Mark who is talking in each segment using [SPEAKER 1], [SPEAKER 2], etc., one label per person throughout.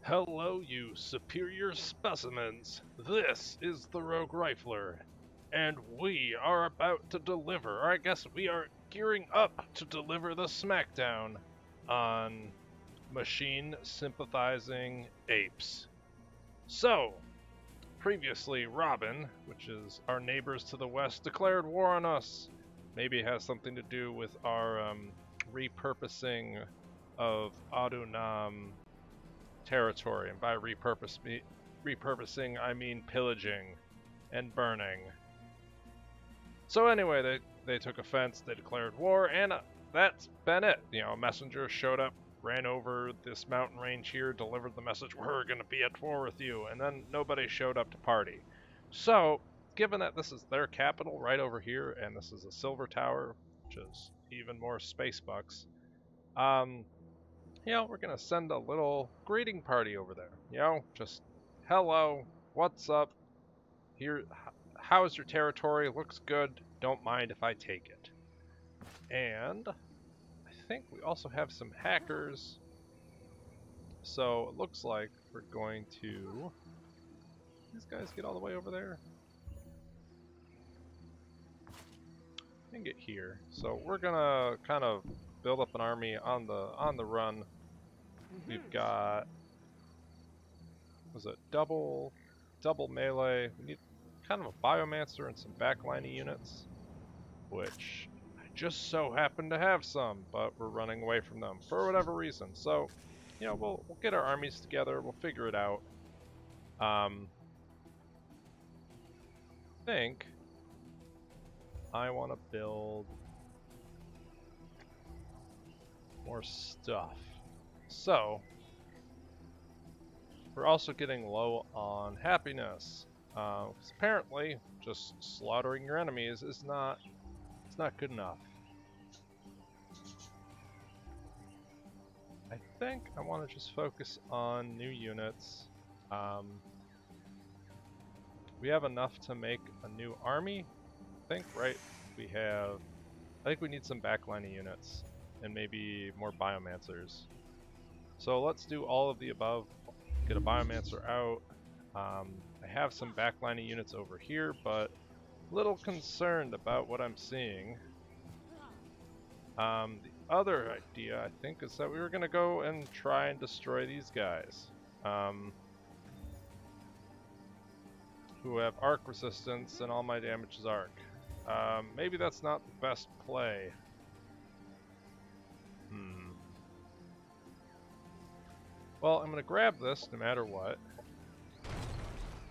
[SPEAKER 1] Hello, you superior specimens. This is the Roguerifler, and we are about to deliver, or I guess we are gearing up to deliver the smackdown on machine sympathizing apes. So, previously, Robin, which is our neighbors to the west, declared war on us. Maybe it has something to do with our repurposing of Adunam territory, and by repurposing I mean pillaging and burning. So anyway, they took offense, they declared war, and that's been it. You know, a messenger showed up, ran over this mountain range here, delivered the message, we're going to be at war with you, and then nobody showed up to party. So, given that this is their capital right over here, and this is a silver tower, which is even more space bucks, we're gonna send a little greeting party over there. Just hello, what's up? Here, how's your territory? Looks good. Don't mind if I take it. And I think we also have some hackers. So it looks like we're going to. These guys get all the way over there. And get here. So we're gonna kind of build up an army on the run. We've got, was it double melee? We need kind of a biomancer and some backlining units, which I just so happen to have some, but we're running away from them for whatever reason. So, we'll get our armies together. We'll figure it out. I think I want to build more stuff. So, we're also getting low on happiness. Because apparently, just slaughtering your enemies is not good enough. I think I want to just focus on new units. We have enough to make a new army, I think, right? I think we need some backlining units and maybe more biomancers. So let's do all of the above. Get a biomancer out. I have some backlining units over here, but a little concerned about what I'm seeing. The other idea, I think, is that we were going to go and try and destroy these guys. Who have arc resistance, and all my damage is arc. Maybe that's not the best play. Well, I'm going to grab this no matter what.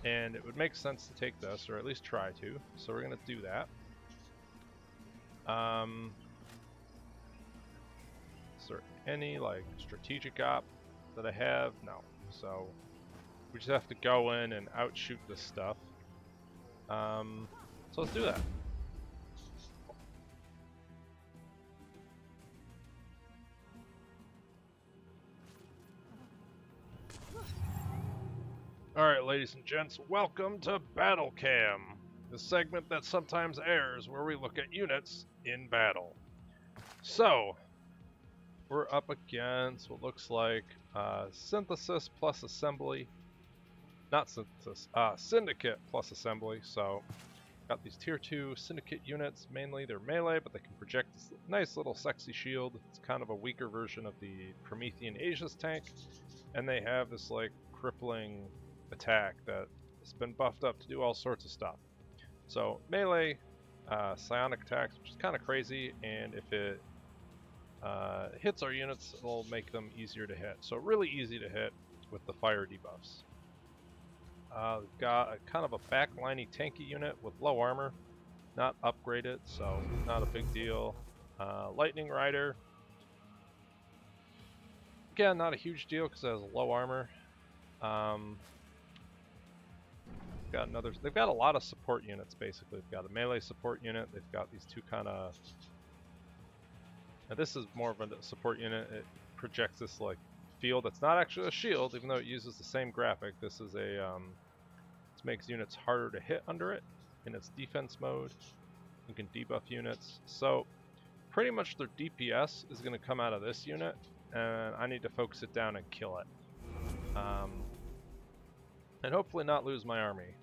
[SPEAKER 1] And it would make sense to take this, or at least try to. So we're going to do that. Is there any, strategic op that I have? No. So we just have to go in and outshoot this stuff. So let's do that. Alright, ladies and gents, welcome to Battle Cam, the segment that sometimes airs where we look at units in battle. So, we're up against what looks like synthesis plus assembly. Not synthesis, syndicate plus assembly. So, got these tier 2 syndicate units. Mainly they're melee, but they can project this nice little sexy shield. It's kind of a weaker version of the Promethean Aegis tank. And they have this, crippling attack that has been buffed up to do all sorts of stuff. So melee, psionic attacks, which is kind of crazy, and if it hits our units, it'll make them easier to hit. So really easy to hit with the fire debuffs. We've got a kind of a backliney tanky unit with low armor, not upgraded, so not a big deal. Lightning Rider, again, not a huge deal because it has low armor. They've got a lot of support units, basically. They've got a melee support unit, they've got these two kind of... Now this is more of a support unit. It projects this, field that's not actually a shield, even though it uses the same graphic. This is a, this makes units harder to hit under it in its defense mode. You can debuff units. So, pretty much their DPS is going to come out of this unit, and I need to focus it down and kill it. And hopefully not lose my army.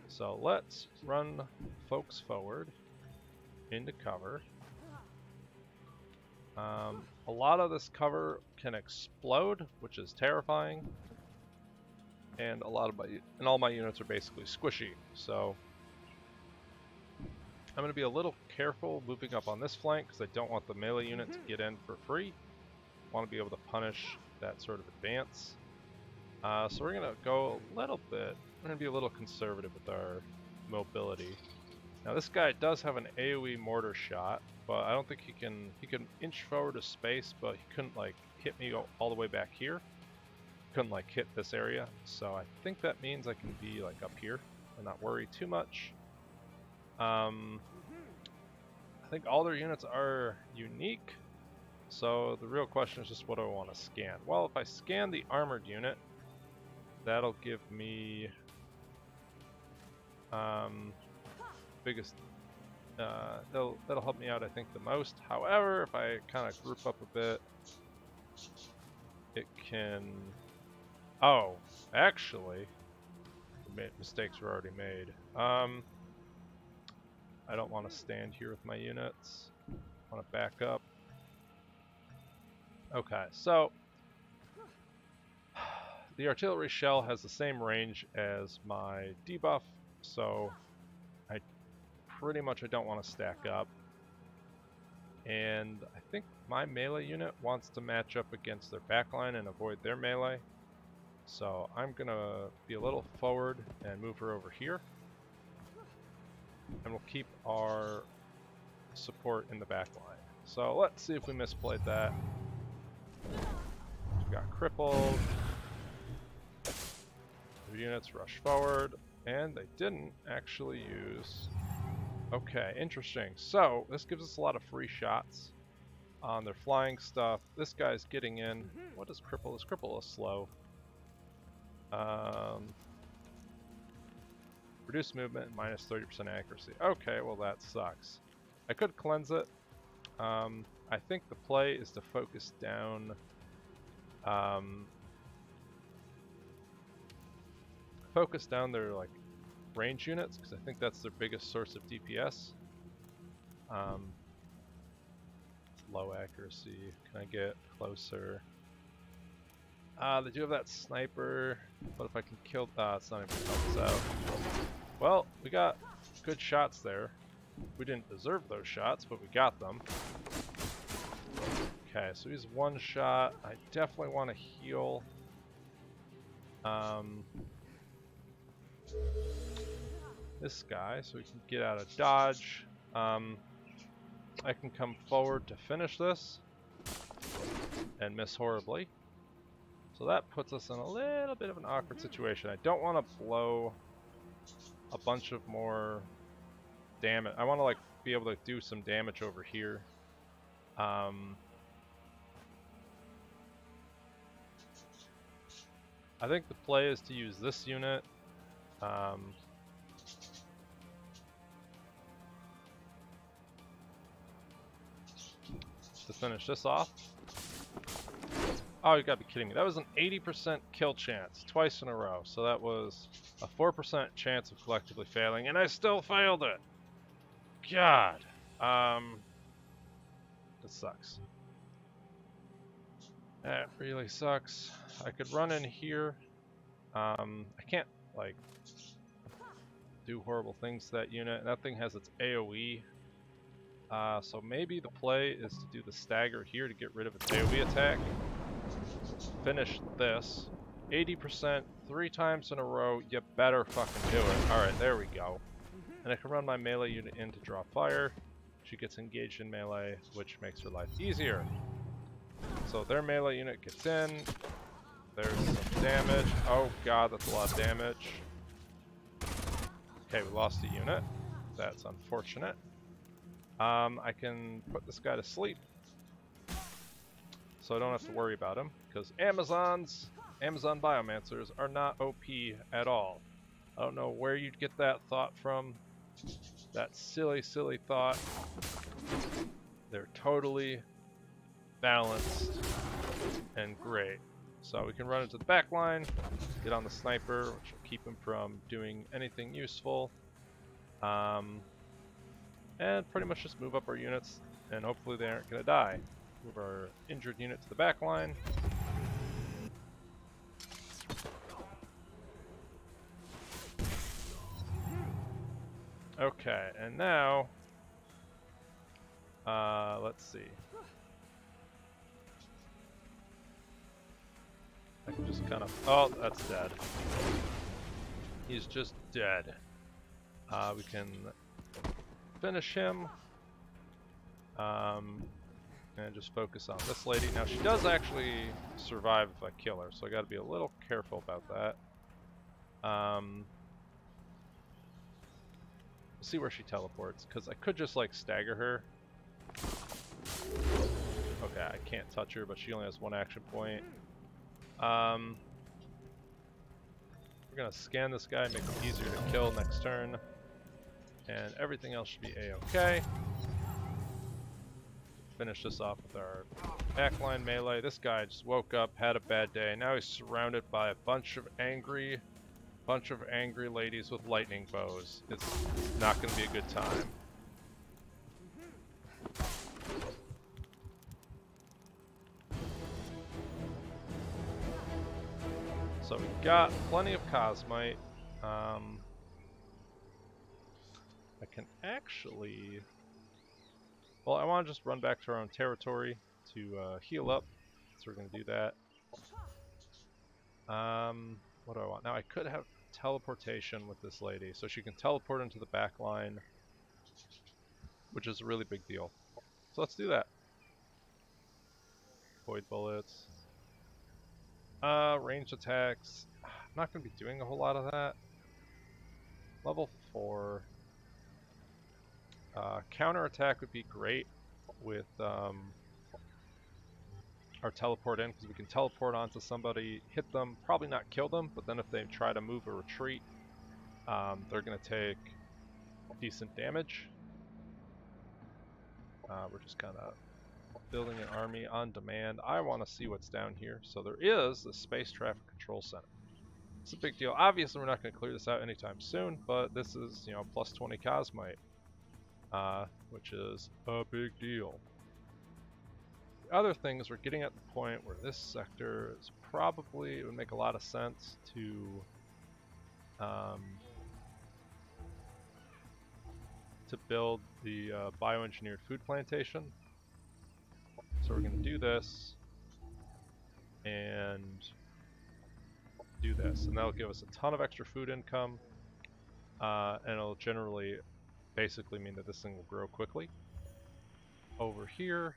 [SPEAKER 1] So let's run folks forward into cover. A lot of this cover can explode, which is terrifying, and all my units are basically squishy. So I'm going to be a little careful moving up on this flank because I don't want the melee unit to get in for free. I want to be able to punish that sort of advance. So we're going to go a little bit. We're going to be a little conservative with our mobility. Now this guy does have an AoE mortar shot, but I don't think he can inch forward a space, but he couldn't like hit me all the way back here. Couldn't like hit this area. So I think that means I can be like up here and not worry too much. I think all their units are unique. So the real question is just what do I want to scan? Well, if I scan the armored unit, that'll give me biggest that'll help me out I think the most. However, if I kind of group up a bit, it can actually mistakes were already made. I don't want to stand here with my units. I want to back up. Okay, so the artillery shell has the same range as my debuff, so pretty much I don't want to stack up. And I think my melee unit wants to match up against their backline and avoid their melee. So I'm going to be a little forward and move her over here. And we'll keep our support in the backline. So let's see if we misplayed that. We got crippled. The units rush forward, and they didn't actually use... Okay, interesting. So this gives us a lot of free shots on their flying stuff. This guy's getting in. What is cripple? Is cripple is slow? Reduce movement, minus 30% accuracy. Okay, well that sucks. I could cleanse it. I think the play is to focus down. Focus down their like range units because I think that's their biggest source of DPS. Low accuracy. Can I get closer? They do have that sniper, but if I can kill... it's not even helps out. Well, we got good shots there. We didn't deserve those shots, but we got them. Okay, so he's one shot. I definitely want to heal. This guy, so we can get out of dodge. I can come forward to finish this and miss horribly. So that puts us in a little bit of an awkward situation. I don't want to blow a bunch of more damage. I want to like be able to do some damage over here. I think the play is to use this unit. To finish this off. Oh, you gotta be kidding me. That was an 80% kill chance twice in a row. So that was a 4% chance of collectively failing, and I still failed it. God. This sucks. That really sucks. I could run in here. I can't, like, do horrible things to that unit. That thing has its AoE. So maybe the play is to do the stagger here to get rid of its AoE attack. Finish this. 80%, 3 times in a row. You better fucking do it. Alright, there we go. And I can run my melee unit in to draw fire. She gets engaged in melee, which makes her life easier. So their melee unit gets in. There's some damage. Oh god, that's a lot of damage. Okay, we lost a unit. That's unfortunate. I can put this guy to sleep. So I don't have to worry about him, because Amazon Biomancers are not OP at all. I don't know where you'd get that thought from. That silly, silly thought. They're totally balanced and great. So we can run into the back line, get on the sniper, which will keep him from doing anything useful. And pretty much just move up our units, and hopefully they aren't going to die. Move our injured unit to the back line. Okay, and now, let's see. I can just kind of, oh, that's dead. He's just dead. We can finish him, and just focus on this lady. Now she does actually survive if I kill her, so I got to be a little careful about that. See where she teleports, because I could just like stagger her. Okay, I can't touch her, but she only has one action point. We're gonna scan this guy, make him easier to kill next turn, and everything else should be a-okay. Finish this off with our backline melee. This guy just woke up, had a bad day. Now he's surrounded by a bunch of angry ladies with lightning bows. It's not going to be a good time. So we got plenty of Cosmite. I can actually... Well, I want to just run back to our own territory to heal up. So we're going to do that. What do I want? Now I could have teleportation with this lady, so she can teleport into the back line, which is a really big deal. So let's do that. Void bullets. Ranged attacks. I'm not going to be doing a whole lot of that. Level 4. Counter attack would be great with our teleport in, because we can teleport onto somebody, hit them, probably not kill them, but then if they try to move or retreat, they're going to take decent damage. We're just kind of building an army on demand. I want to see what's down here. So there is a space traffic control center. It's a big deal. Obviously we're not going to clear this out anytime soon, but this is, you know, plus 20 Cosmite, which is a big deal. Other thing is we're getting at the point where this sector is probably, it would make a lot of sense to build the bioengineered food plantation. So we're going to do this and do this, and that'll give us a ton of extra food income, and it'll generally basically mean that this thing will grow quickly. Over here,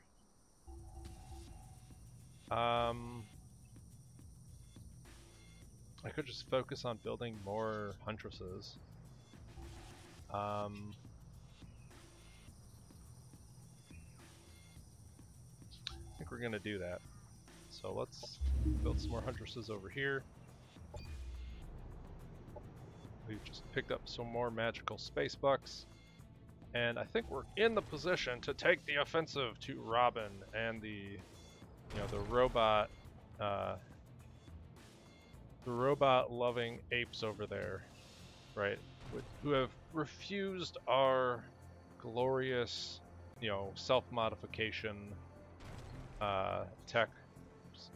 [SPEAKER 1] I could just focus on building more huntresses. I think we're gonna do that. So let's build some more huntresses over here. We've just picked up some more magical space bucks, and I think we're in the position to take the offensive to Robin and the robot, the robot-loving apes over there, right? Who have refused our glorious, self-modification tech.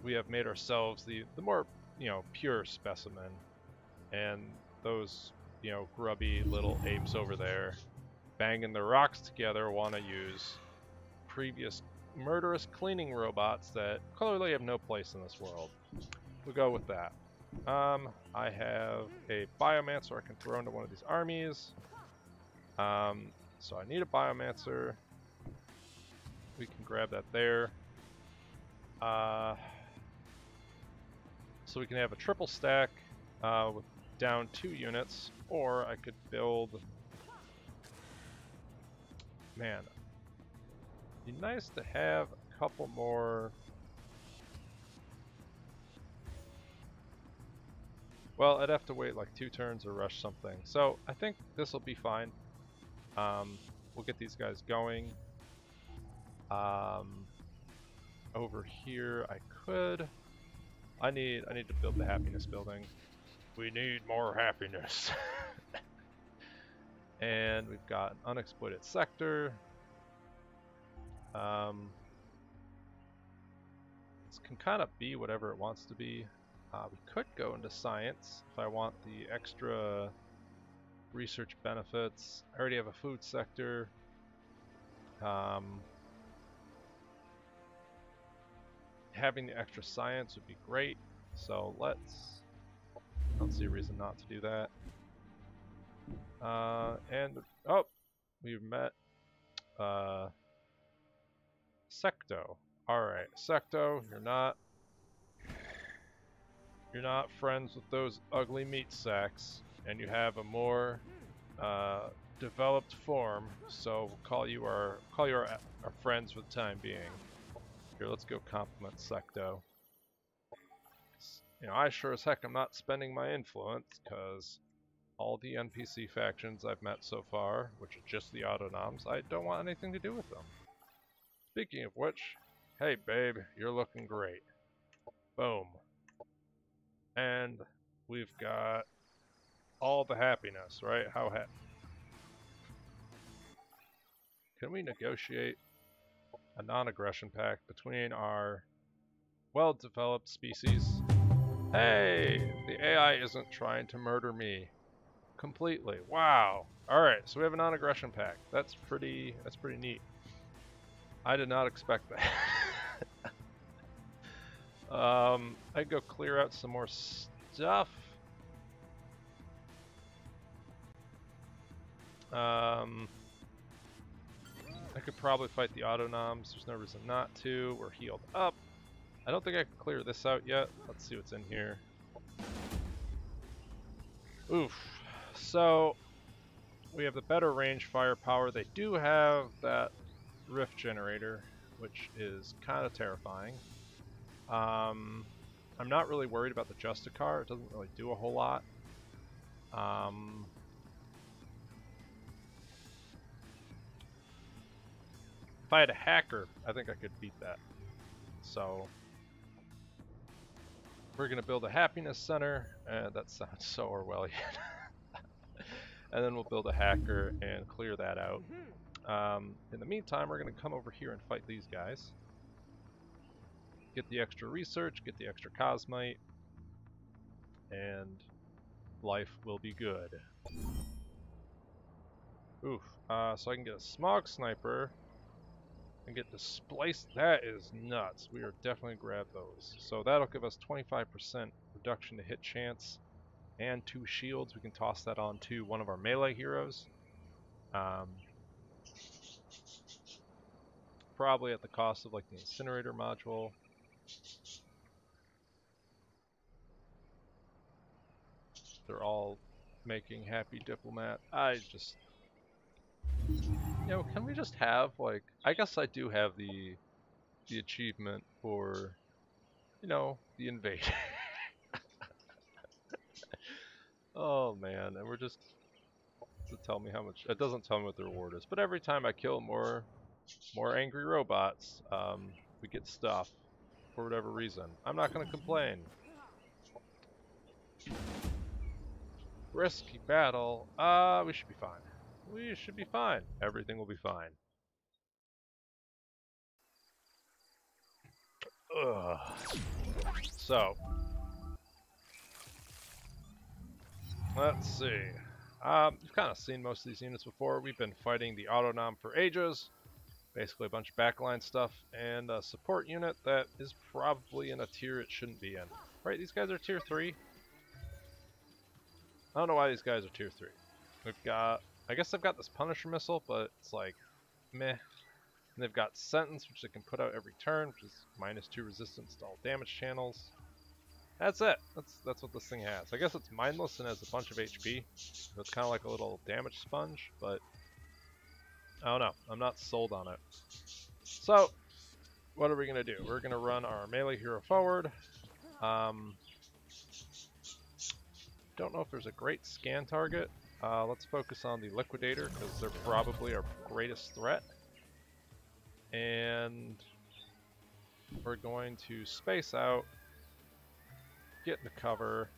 [SPEAKER 1] We have made ourselves the more, pure specimen, and those, grubby little apes over there, banging their rocks together, want to use previous murderous cleaning robots that clearly have no place in this world. We'll go with that. I have a biomancer I can throw into one of these armies. So I need a biomancer. We can grab that there. So we can have a triple stack with down 2 units, or I could build... Man, it'd be nice to have a couple more... Well, I'd have to wait like 2 turns or rush something. So I think this will be fine. We'll get these guys going. Over here I could I need to build the happiness building. We need more happiness. And we've got an unexploited sector. This can kind of be whatever it wants to be. We could go into science if I want the extra research benefits. I already have a food sector. Having the extra science would be great. So I don't see a reason not to do that. And oh, we've met Secto. Alright, Secto, you're not friends with those ugly meat sacks, and you have a more developed form, so we'll call you our friends for the time being. Here, let's go compliment Secto. You know, I sure as heck am not spending my influence, because all the NPC factions I've met so far, which are just the Autonoms, I don't want anything to do with them. Speaking of which, hey babe, you're looking great. Boom. And we've got all the happiness, right? Can we negotiate a non-aggression pact between our well-developed species? Hey! The AI isn't trying to murder me completely. Wow. Alright, so we have a non-aggression pact. That's pretty neat. I did not expect that. I'd go clear out some more stuff. I could probably fight the Autonoms. There's no reason not to. We're healed up. I don't think I can clear this out yet. Let's see what's in here. Oof. So, we have the better range firepower. They do have that rift generator, which is kind of terrifying. I'm not really worried about the Justicar. It doesn't really do a whole lot. If I had a hacker, I think I could beat that. So, we're going to build a happiness center, and that sounds so Orwellian. And then we'll build a hacker and clear that out. In the meantime, we're going to come over here and fight these guys. Get the extra research, get the extra cosmite, and life will be good. Oof. So I can get a smog sniper and get displaced. That is nuts. We are definitely grab those. So that'll give us 25% reduction to hit chance and 2 shields. We can toss that on to one of our melee heroes. Probably at the cost of like the incinerator module. They're all making happy diplomat. You know, can we just have, like, I guess I do have the achievement for, you know, the invasion. Oh man, and we're just, to tell me how much, it doesn't tell me what the reward is, but every time I kill more angry robots, we get stuff, for whatever reason. I'm not gonna complain. Risky battle, we should be fine. We should be fine. Everything will be fine. Ugh. So, let's see. You've kind of seen most of these units before. We've been fighting the Autonom for ages. Basically a bunch of backline stuff, and a support unit that is probably in a tier it shouldn't be in. Right, these guys are tier 3? I don't know why these guys are tier 3. We've got, I guess they've got this Punisher missile, but it's like, meh. And they've got Sentence, which they can put out every turn, which is -2 resistance to all damage channels. That's it. That's what this thing has. I guess it's mindless and has a bunch of HP. So it's kind of like a little damage sponge, but I don't know. I'm not sold on it. So, what are we going to do? We're going to run our melee hero forward. Don't know if there's a great scan target. Let's focus on the Liquidator, because they're probably our greatest threat. And we're going to space out
[SPEAKER 2] get into cover,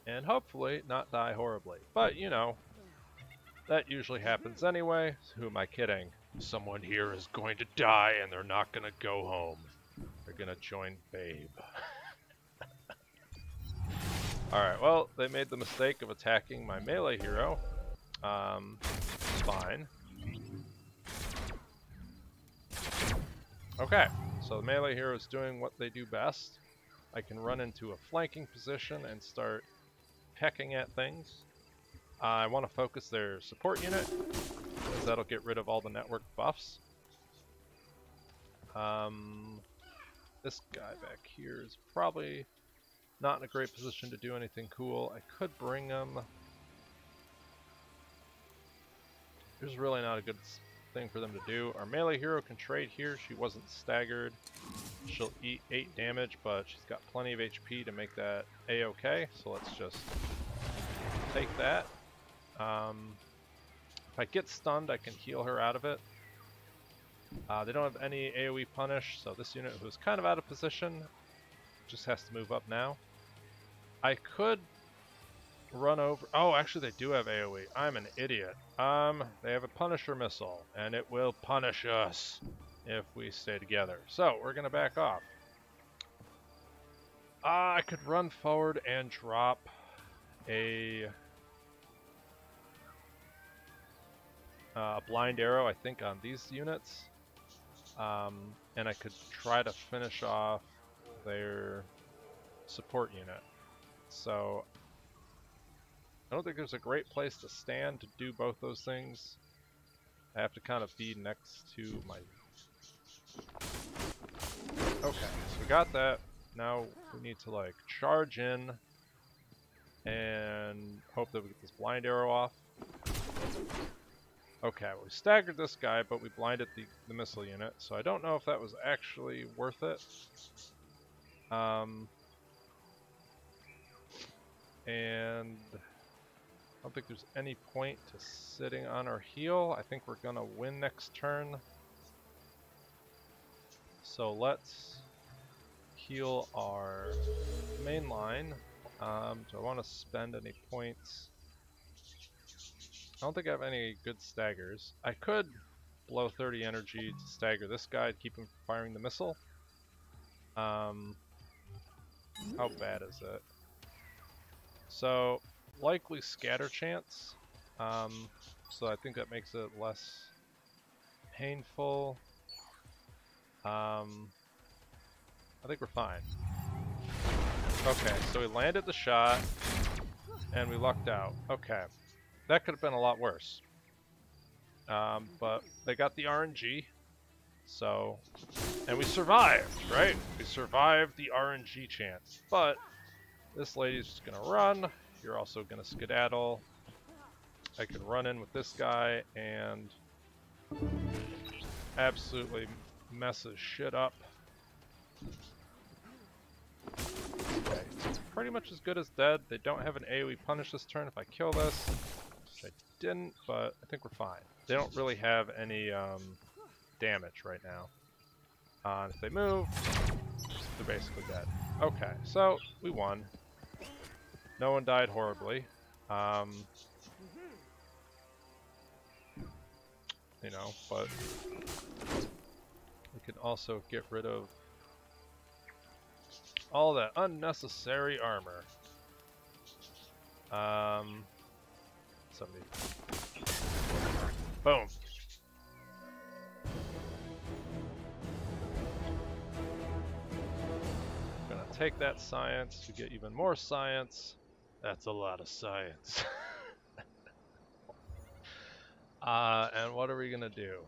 [SPEAKER 2] and hopefully not die horribly. But, you know, that usually happens anyway. So who am I kidding?
[SPEAKER 1] Someone here is going to die and they're not going to go home. They're going to join Babe.
[SPEAKER 2] Alright, well, they made the mistake of attacking my melee hero. Fine. Okay, so the melee hero is doing what they do best. I can run into a flanking position and start pecking at things. I want to focus their support unit, because that'll get rid of all the network buffs. This guy back here is probably not in a great position to do anything cool. I could bring him. There's really not a good thing for them to do. Our melee hero can trade here. She wasn't staggered. She'll eat 8 damage, but she's got plenty of HP to make that a-okay. So let's just take that. If I get stunned, I can heal her out of it. They don't have any AoE punish, so this unit, who's kind of out of position, just has to move up now. I could run over... Oh, actually they do have AoE. I'm an idiot. They have a Punisher missile, and it will punish us if we stay together. So, we're gonna back off. I could run forward and drop a blind arrow, I think, on these units. And I could try to finish off their support unit. So, I don't think there's a great place to stand to do both those things. I have to kind of be next to my... Okay, so we got that. Now we need to, like, charge in and hope that we get this blind arrow off. Okay, we staggered this guy, but we blinded the missile unit, so I don't know if that was actually worth it. And I don't think there's any point to sitting on our heel. I think we're gonna win next turn. So let's heal our main line. Do I want to spend any points? I don't think I have any good staggers. I could blow 30 energy to stagger this guy to keep him from firing the missile. How bad is it? So, likely scatter chance. So I think that makes it less painful. I think we're fine. Okay, so we landed the shot, and we lucked out. Okay. That could have been a lot worse. But they got the RNG, so... And we survived, right? We survived the RNG chance. But this lady's just gonna run. You're also gonna skedaddle. I can run in with this guy and absolutely messes shit up. Okay, so it's pretty much as good as dead. They don't have an AoE punish this turn if I kill this. Which I didn't, but I think we're fine. They don't really have any damage right now. If they move, they're basically dead. Okay, so we won. No one died horribly. You know, but we can also get rid of all that unnecessary armor. 70. Boom. Gonna take that science to get even more science. That's a lot of science. And what are we gonna do?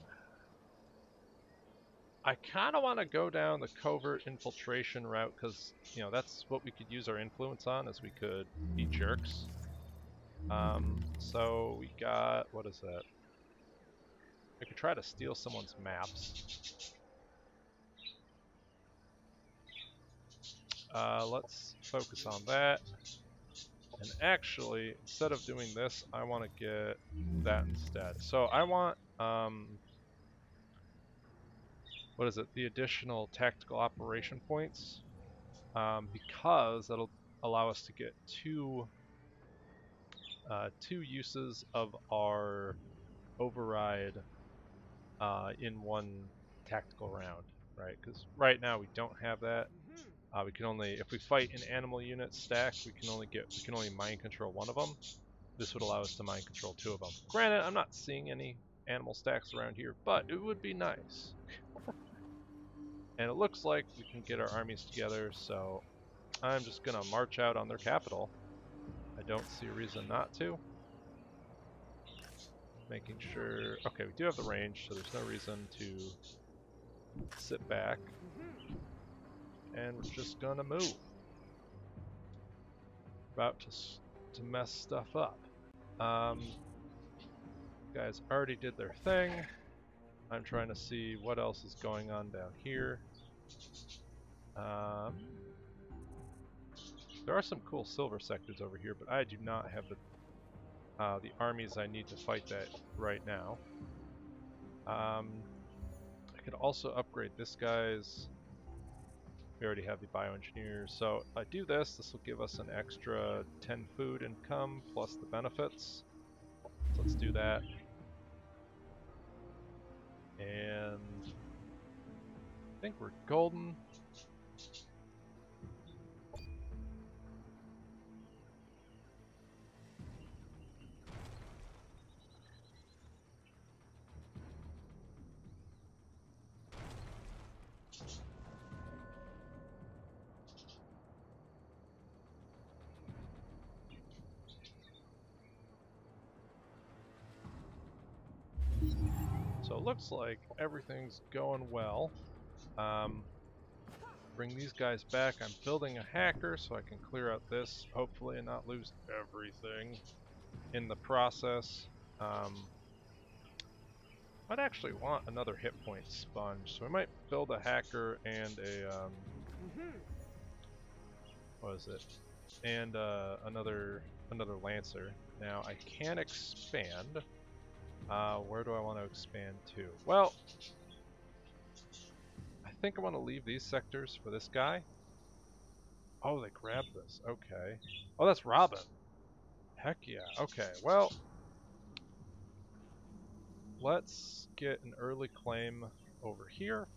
[SPEAKER 2] I kind of want to go down the covert infiltration route because, you know, that's what we could use our influence on, as we could be jerks. So we got, what is that? I could try to steal someone's maps. Let's focus on that. And actually, instead of doing this, I want to get that instead. So I want, what is it? The additional tactical operation points. because that'll allow us to get two uses of our override in one tactical round, right? Because right now we don't have that. We can only, if we fight an animal unit stack, we can only mind control one of them. This would allow us to mind control two of them. Granted, I'm not seeing any animal stacks around here, but it would be nice. And it looks like we can get our armies together, so I'm just gonna march out on their capital. I don't see a reason not to. Making sure, okay, we do have the range, so there's no reason to sit back. And we're just gonna move. About to mess stuff up. Guys already did their thing. I'm trying to see what else is going on down here. There are some cool silver sectors over here, but I do not have the armies I need to fight that right now. I could also upgrade this guy's. We already have the bioengineer, so if I do this, this will give us an extra 10 food income plus the benefits. So let's do that. And I think we're golden. So it looks like everything's going well. Bring these guys back. I'm building a hacker so I can clear out this, hopefully, and not lose everything in the process. I'd actually want another hit point sponge, so I might build a hacker and a what is it? And another lancer. Now I can expand. Where do I want to expand to? Well, I think I want to leave these sectors for this guy. Oh, they grabbed this. Okay. Oh, that's Robin. Heck yeah. Okay, well, let's get an early claim over here.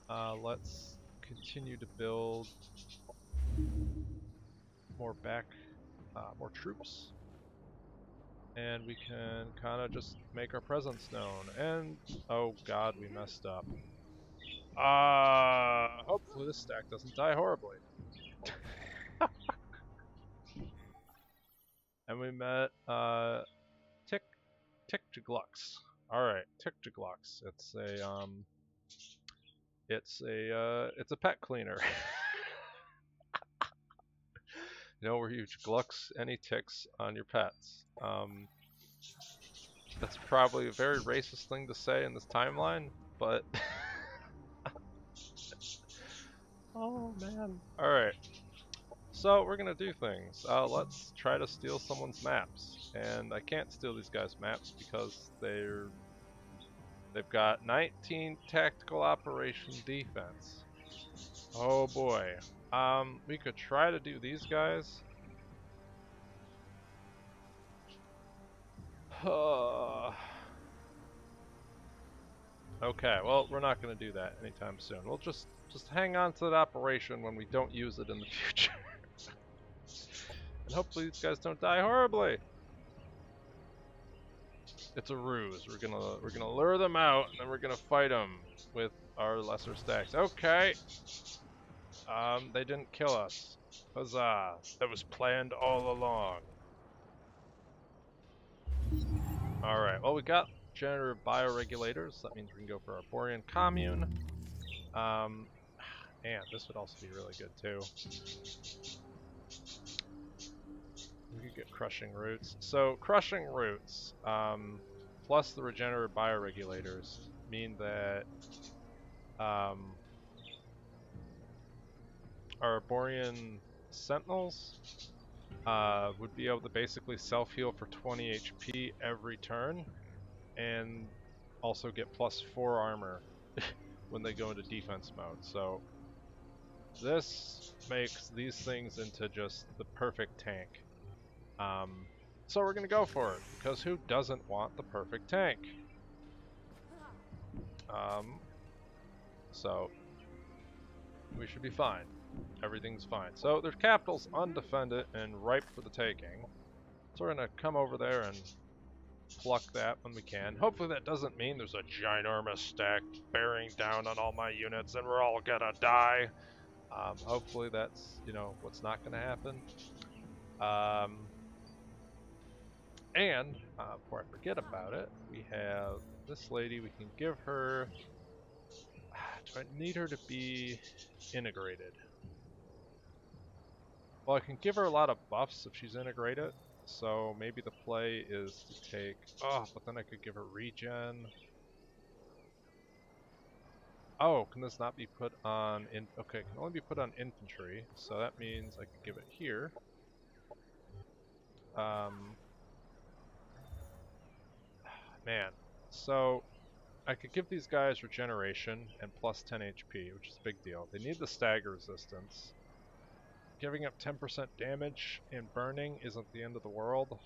[SPEAKER 2] Let's continue to build more more troops. And we can kind of just make our presence known. And, oh god, we messed up. Hopefully this stack doesn't die horribly. And we met, Tick-Glux. Alright, Tick-Glux. It's a pet cleaner. You know, where you glux any ticks on your pets. That's probably a very racist thing to say in this timeline, but... Oh, man. Alright. So, we're gonna do things. Let's try to steal someone's maps. And I can't steal these guys' maps because they've got 19 tactical operation defense. Oh boy. We could try to do these guys. Okay, well, we're not going to do that anytime soon. We'll just hang on to that operation when we don't use it in the future. And hopefully these guys don't die horribly. It's a ruse. We're gonna lure them out, and then we're gonna fight them with our lesser stacks. Okay. They didn't kill us. Huzzah! That was planned all along. Alright, well, we got generative bioregulators. That means we can go for our Borean commune. And this would also be really good too. We could get crushing roots. So crushing roots, plus the regenerative bioregulators mean that our Borean sentinels would be able to basically self-heal for 20 HP every turn, and also get +4 armor when they go into defense mode. So this makes these things into just the perfect tank. So we're gonna go for it, because who doesn't want the perfect tank? So we should be fine. Everything's fine. So their capital's undefended and ripe for the taking. So we're gonna come over there and pluck that when we can. Hopefully that doesn't mean there's a ginormous stack bearing down on all my units and we're all gonna die. Hopefully that's, you know, what's not gonna happen. And before I forget about it, we have this lady. We can give her. Do I need her to be integrated? Well, I can give her a lot of buffs if she's integrated. So maybe the play is to take. Oh, but then I could give her regen. Oh, can this not be put on? Okay, it can only be put on infantry. So that means I could give it here. Man, so I could give these guys regeneration and plus 10 HP, which is a big deal. They need the stagger resistance. Giving up 10% damage and burning isn't the end of the world.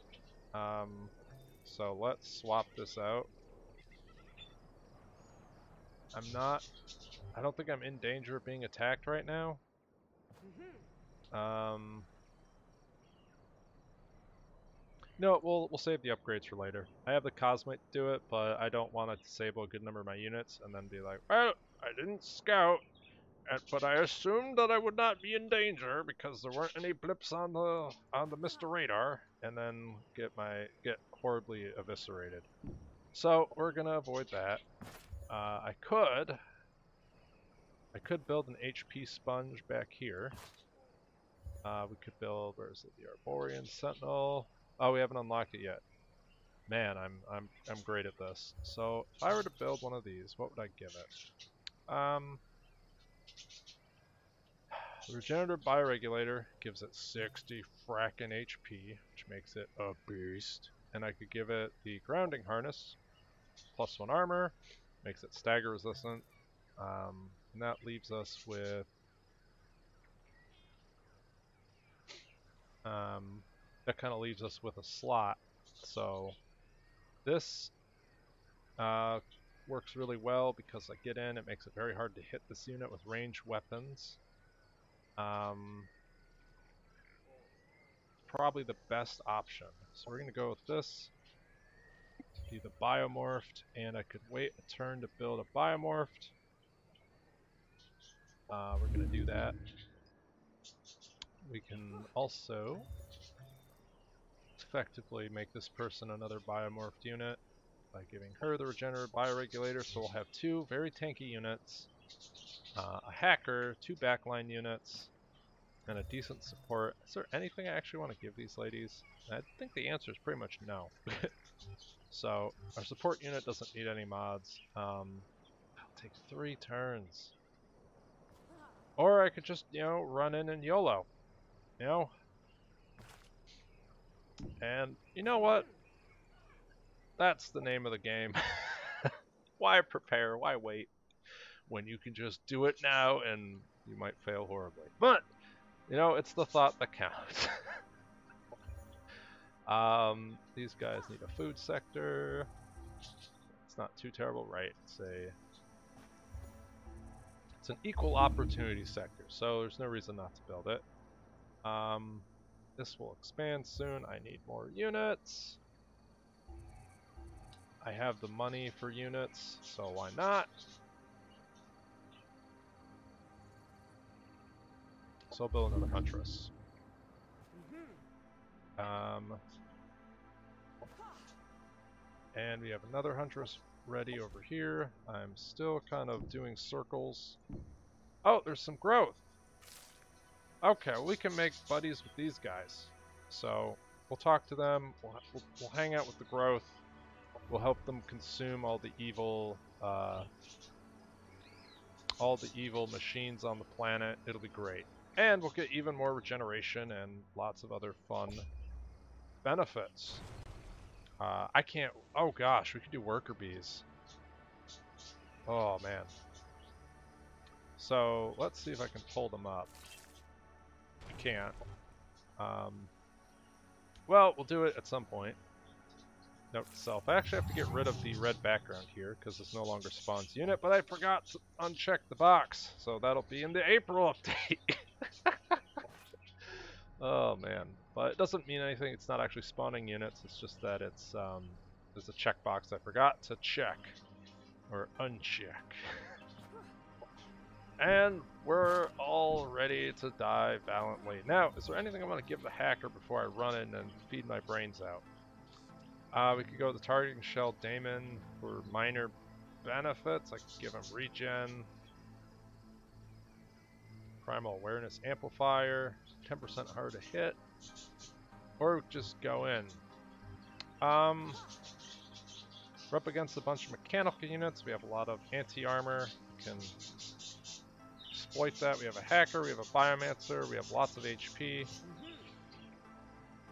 [SPEAKER 2] So let's swap this out. I don't think I'm in danger of being attacked right now. No, we'll save the upgrades for later. I have the Cosmite to do it, but I don't want to disable a good number of my units and then be like, well, I didn't scout, but I assumed that I would not be in danger because there weren't any blips on the Mr. Radar, and then get horribly eviscerated. So we're gonna avoid that. I could build an HP sponge back here. We could build, where is it? The Arborian Sentinel. Oh, we haven't unlocked it yet. Man, I'm great at this. So if I were to build one of these, what would I give it? The Regenerative Bioregulator gives it 60 frackin' HP, which makes it a beast. And I could give it the Grounding Harness, +1 armor, makes it stagger resistant. And that leaves us with that kind of leaves us with a slot. So this works really well because I get in, it makes it very hard to hit this unit with ranged weapons. Probably the best option. So we're going to go with this. Do the biomorphed, and I could wait a turn to build a biomorphed. We're going to do that. We can also effectively make this person another biomorphed unit by giving her the regenerative bioregulator, so we'll have 2 very tanky units, a hacker, 2 backline units, and a decent support. Is there anything I actually want to give these ladies? I think the answer is pretty much no. So our support unit doesn't need any mods. I'll take 3 turns. Or I could just, you know, run in and YOLO. You know? And you know what? That's the name of the game. Why prepare? Why wait? When you can just do it now and you might fail horribly. But, you know, it's the thought that counts. These guys need a food sector. It's not too terrible, right? It's an equal opportunity sector, so there's no reason not to build it. This will expand soon. I need more units. I have the money for units, so why not? So I'll build another Huntress. And we have another Huntress ready over here. I'm still kind of doing circles. Oh, there's some growth! Okay, well, we can make buddies with these guys. So we'll talk to them, we'll hang out with the growth, we'll help them consume all the evil machines on the planet. It'll be great. And we'll get even more regeneration and lots of other fun benefits. I can't... Oh gosh, we could do worker bees. Oh man. So let's see if I can pull them up. I can't. Well, we'll do it at some point. Note to self. I actually have to get rid of the red background here because this no longer spawns unit, but I forgot to uncheck the box, so that'll be in the April update. Oh man, but it doesn't mean anything. It's not actually spawning units. It's just that it's there's a checkbox I forgot to check or uncheck. And we're all ready to die valiantly. Now, is there anything I'm going to give the hacker before I run in and feed my brains out? We could go with the targeting shell daemon for minor benefits. I could give him regen, primal awareness amplifier, 10% hard to hit, or just go in. We're up against a bunch of mechanical units. We have a lot of anti-armor. We can exploit that. We have a hacker, we have a biomancer, we have lots of HP.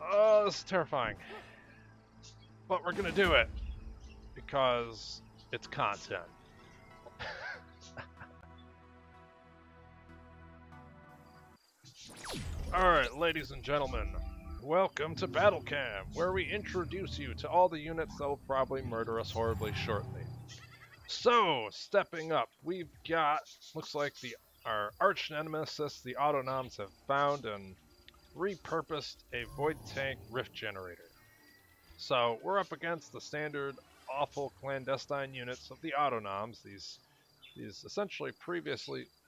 [SPEAKER 2] Oh, this is terrifying. But we're gonna do it because it's content. Alright, ladies and gentlemen, welcome to Battle Cam, where we introduce you to all the units that will probably murder us horribly shortly. So, stepping up, we've got, looks like our arch nemesis, the Autonoms, have found and repurposed a void tank rift generator. So we're up against the standard awful clandestine units of the Autonoms, these essentially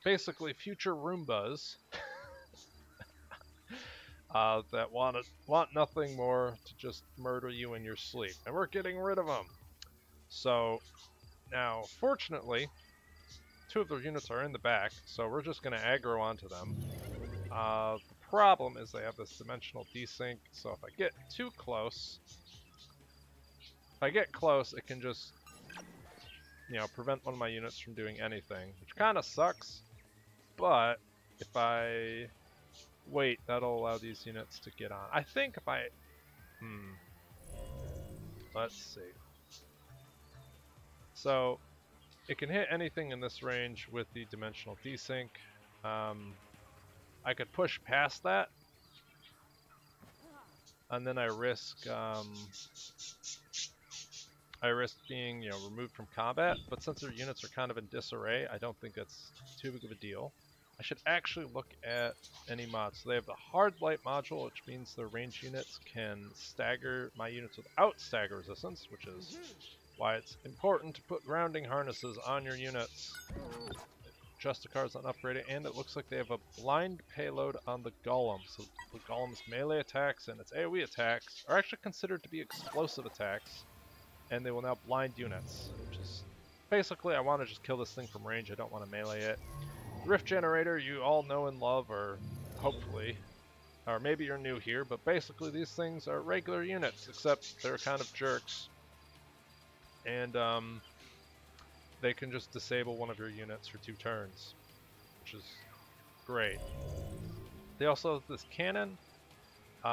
[SPEAKER 2] basically future Roombas that want nothing more to just murder you in your sleep, and we're getting rid of them. So now, fortunately, 2 of their units are in the back, so we're just going to aggro onto them. The problem is they have this dimensional desync, so if I get too close, it can just, prevent one of my units from doing anything, which kind of sucks. But if I wait, that'll allow these units to get on. I think if I, let's see. So it can hit anything in this range with the dimensional desync. I could push past that, and then I risk being, removed from combat. But since their units are kind of in disarray, I don't think that's too big of a deal. I should actually look at any mods. So they have the hard light module, which means their range units can stagger my units without stagger resistance, which is why it's important to put grounding harnesses on your units. Justicar's unupgraded, and it looks like they have a blind payload on the Golem. So the Golem's melee attacks and its AoE attacks are actually considered to be explosive attacks, and they will now blind units, which is basically, I want to just kill this thing from range. I don't want to melee it. Rift Generator, you all know and love, or hopefully, or maybe you're new here, but basically these things are regular units, except they're kind of jerks. And they can just disable one of your units for 2 turns, which is great. They also have this cannon,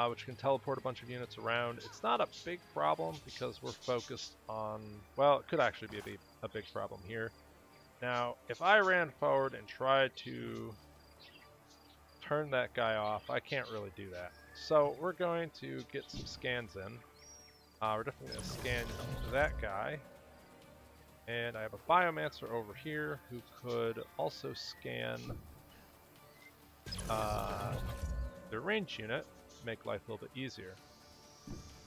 [SPEAKER 2] which can teleport a bunch of units around. It's not a big problem because we're focused on, well, it could actually be a big problem here. Now, if I ran forward and tried to turn that guy off, I can't really do that. So we're going to get some scans in. We're definitely going to scan that guy. And I have a Biomancer over here who could also scan their range unit to make life a little bit easier.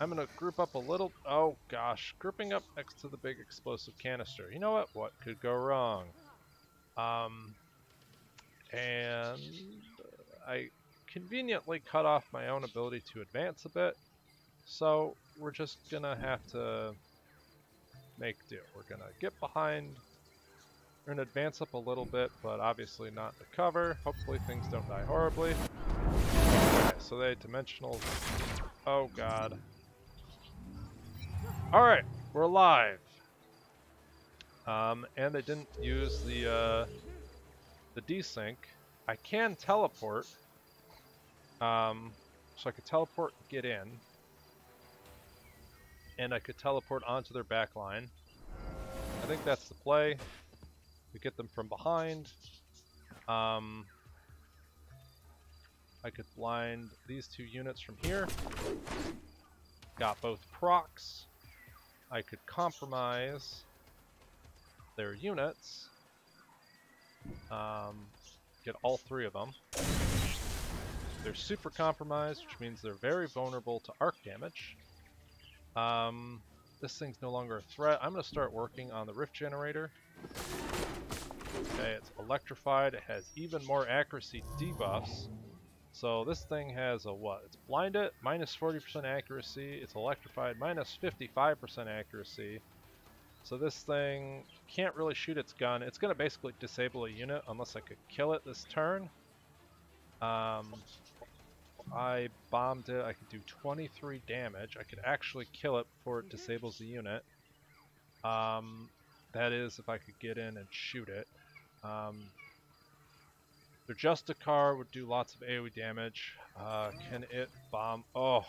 [SPEAKER 2] I'm going to group up a little... Oh gosh, grouping up next to the big explosive canister. You know what? What could go wrong? And I conveniently cut off my own ability to advance a bit. So we're just going to have to make do. We're going to get behind. We're going to advance up a little bit, but obviously not to cover. Hopefully things don't die horribly. Okay, so they dimensional... Oh god. Alright, we're alive. And they didn't use the desync. I can teleport. So I could teleport and get in. And I could teleport onto their back line. I think that's the play. We get them from behind. I could blind these 2 units from here. Got both procs. I could compromise their units. Get all 3 of them. They're super compromised, which means they're very vulnerable to arc damage. This thing's no longer a threat. I'm going to start working on the rift generator. Okay, it's electrified. It has even more accuracy debuffs. So this thing has a what? It's blinded, minus 40% accuracy. It's electrified, minus 55% accuracy. So this thing can't really shoot its gun. It's going to basically disable a unit unless I could kill it this turn. I bombed it. I could do 23 damage. I could actually kill it before it disables the unit. That is if I could get in and shoot it. Their Justicar would do lots of AoE damage. Can it bomb? Oh,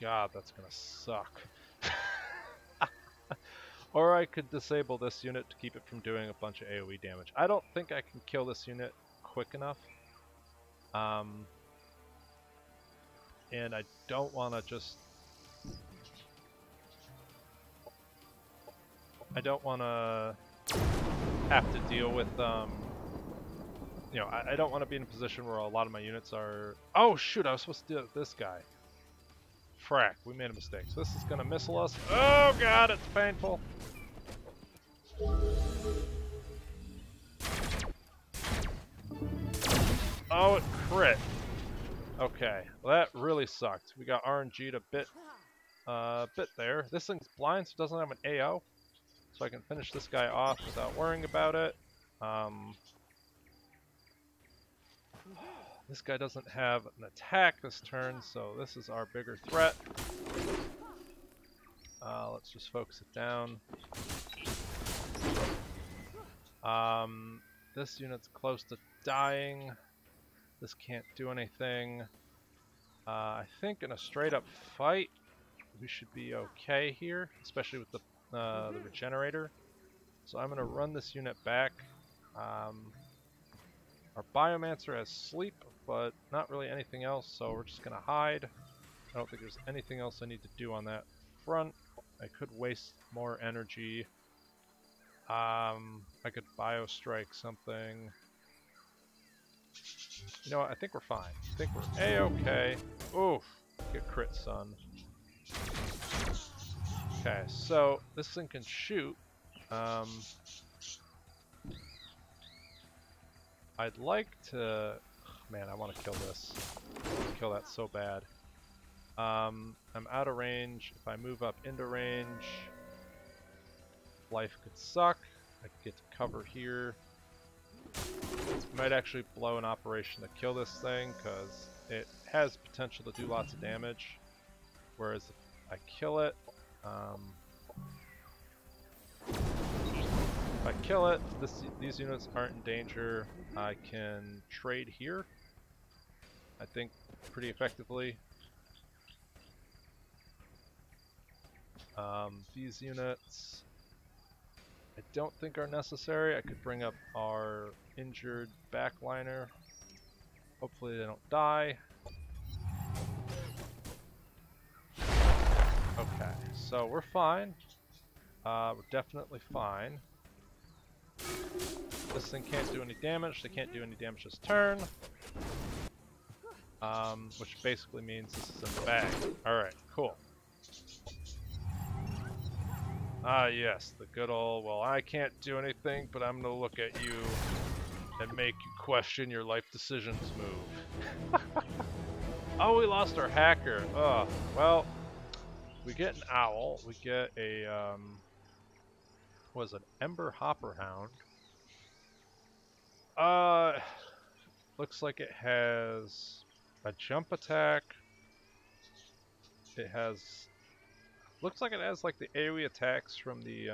[SPEAKER 2] God, that's gonna suck. Or I could disable this unit to keep it from doing a bunch of AoE damage. I don't think I can kill this unit quick enough. And I don't want to just... I don't want to have to deal with, you know, I don't want to be in a position where a lot of my units are... Oh, shoot, I was supposed to deal with this guy. Frack, we made a mistake. So this is going to missile us. Oh, God, it's painful. Oh, it crit. Okay, well, that really sucked. We got RNG'd a bit there. This thing's blind, so it doesn't have an AO. So I can finish this guy off without worrying about it. This guy doesn't have an attack this turn, so this is our bigger threat. Let's just focus it down. This unit's close to dying. This can't do anything. I think in a straight up fight, we should be okay here, especially with the regenerator. So I'm going to run this unit back. Our Biomancer has sleep, but not really anything else, so we're just going to hide. I don't think there's anything else I need to do on that front. I could waste more energy. I could Biostrike something. You know what, I think we're fine. I think we're A-okay. Oof, get crit, son. Okay, so this thing can shoot. I'd like to... Man, I want to kill this. I want to kill that so bad. I'm out of range. If I move up into range, life could suck. I could get to cover here. Might actually blow an operation to kill this thing, because it has potential to do lots of damage. Whereas if I kill it, these units aren't in danger. I can trade here, I think, pretty effectively. These units I don't think are necessary. I could bring up our injured backliner. Hopefully they don't die. Okay, so we're fine. We're definitely fine. This thing can't do any damage. They can't do any damage this turn. Which basically means this is in the bag. Alright, cool. Ah, yes, the good old, well, I can't do anything, but I'm gonna look at you and make you question your life decisions move. Oh, we lost our hacker. Oh, well, we get an owl. We get a, what is it, Ember Hopper Hound. Looks like it has a jump attack. It has... Looks like it has like the AoE attacks from the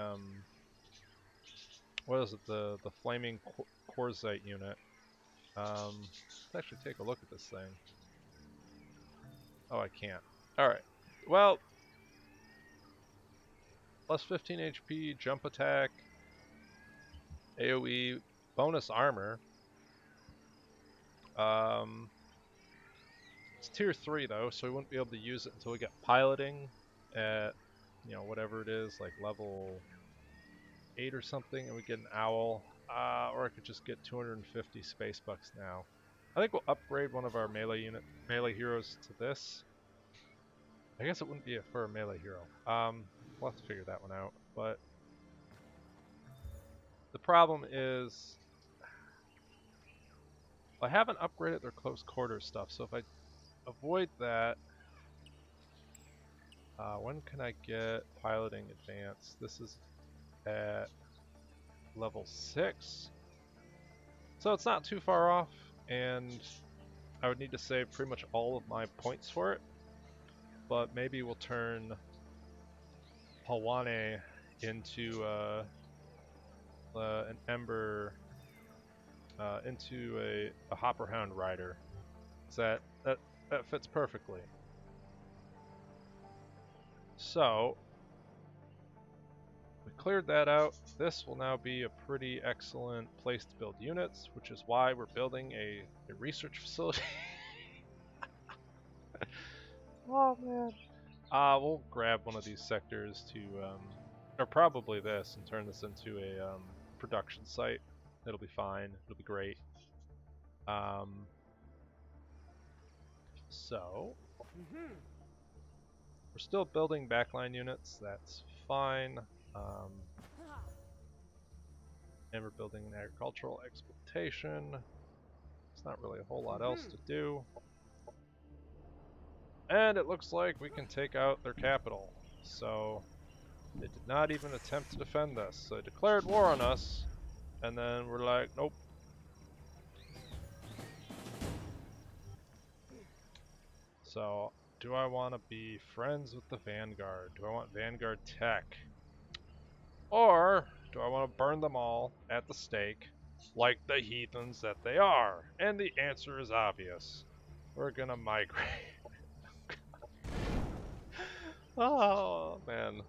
[SPEAKER 2] what is it, the flaming Quartzite unit. Let's actually take a look at this thing. Oh, I can't. Alright. Well, plus 15 HP, jump attack, AoE, bonus armor. It's tier 3 though, so we wouldn't be able to use it until we get piloting at, you know, whatever it is, like level 8 or something, and we get an owl. Or I could just get 250 space bucks now. I think we'll upgrade one of our melee heroes to this. I guess it wouldn't be for a melee hero. We'll have to figure that one out. But the problem is I haven't upgraded their close quarters stuff, so if I avoid that, when can I get piloting advanced? This is at level 6, so it's not too far off, and I would need to save pretty much all of my points for it, but maybe we'll turn Hawane into an Ember, into a Hopperhound rider. So that fits perfectly. So we cleared that out. This will now be a pretty excellent place to build units, which is why we're building a research facility. Oh man. We'll grab one of these sectors to, or probably this, and turn this into a production site. It'll be fine. It'll be great. So we're still building backline units. That's fine. And we're building an agricultural exploitation. There's not really a whole lot else to do. And it looks like we can take out their capital. So they did not even attempt to defend us. So they declared war on us, and then we're like, nope. So, do I want to be friends with the Vanguard? Do I want Vanguard tech? Or do I want to burn them all at the stake like the heathens that they are? And the answer is obvious. We're gonna migrate. Oh, man.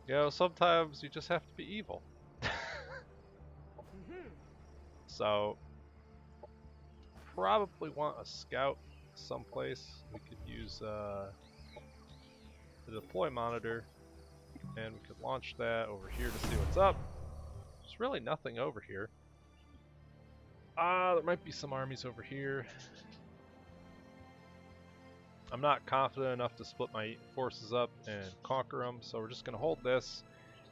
[SPEAKER 2] You know, sometimes you just have to be evil. So, probably want a scout someplace. We could use the deploy monitor, and we could launch that over here to see what's up. There's really nothing over here. There might be some armies over here. I'm not confident enough to split my forces up and conquer them, so we're just going to hold this.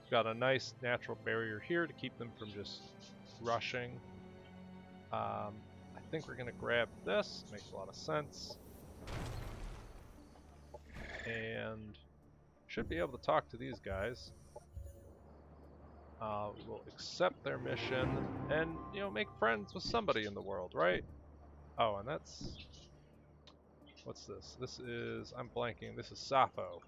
[SPEAKER 2] We've got a nice natural barrier here to keep them from just rushing. I think we're going to grab this. Makes a lot of sense. And should be able to talk to these guys. We will accept their mission and, you know, make friends with somebody in the world, right? Oh, and that's... What's this? This is... I'm blanking. This is Sappho.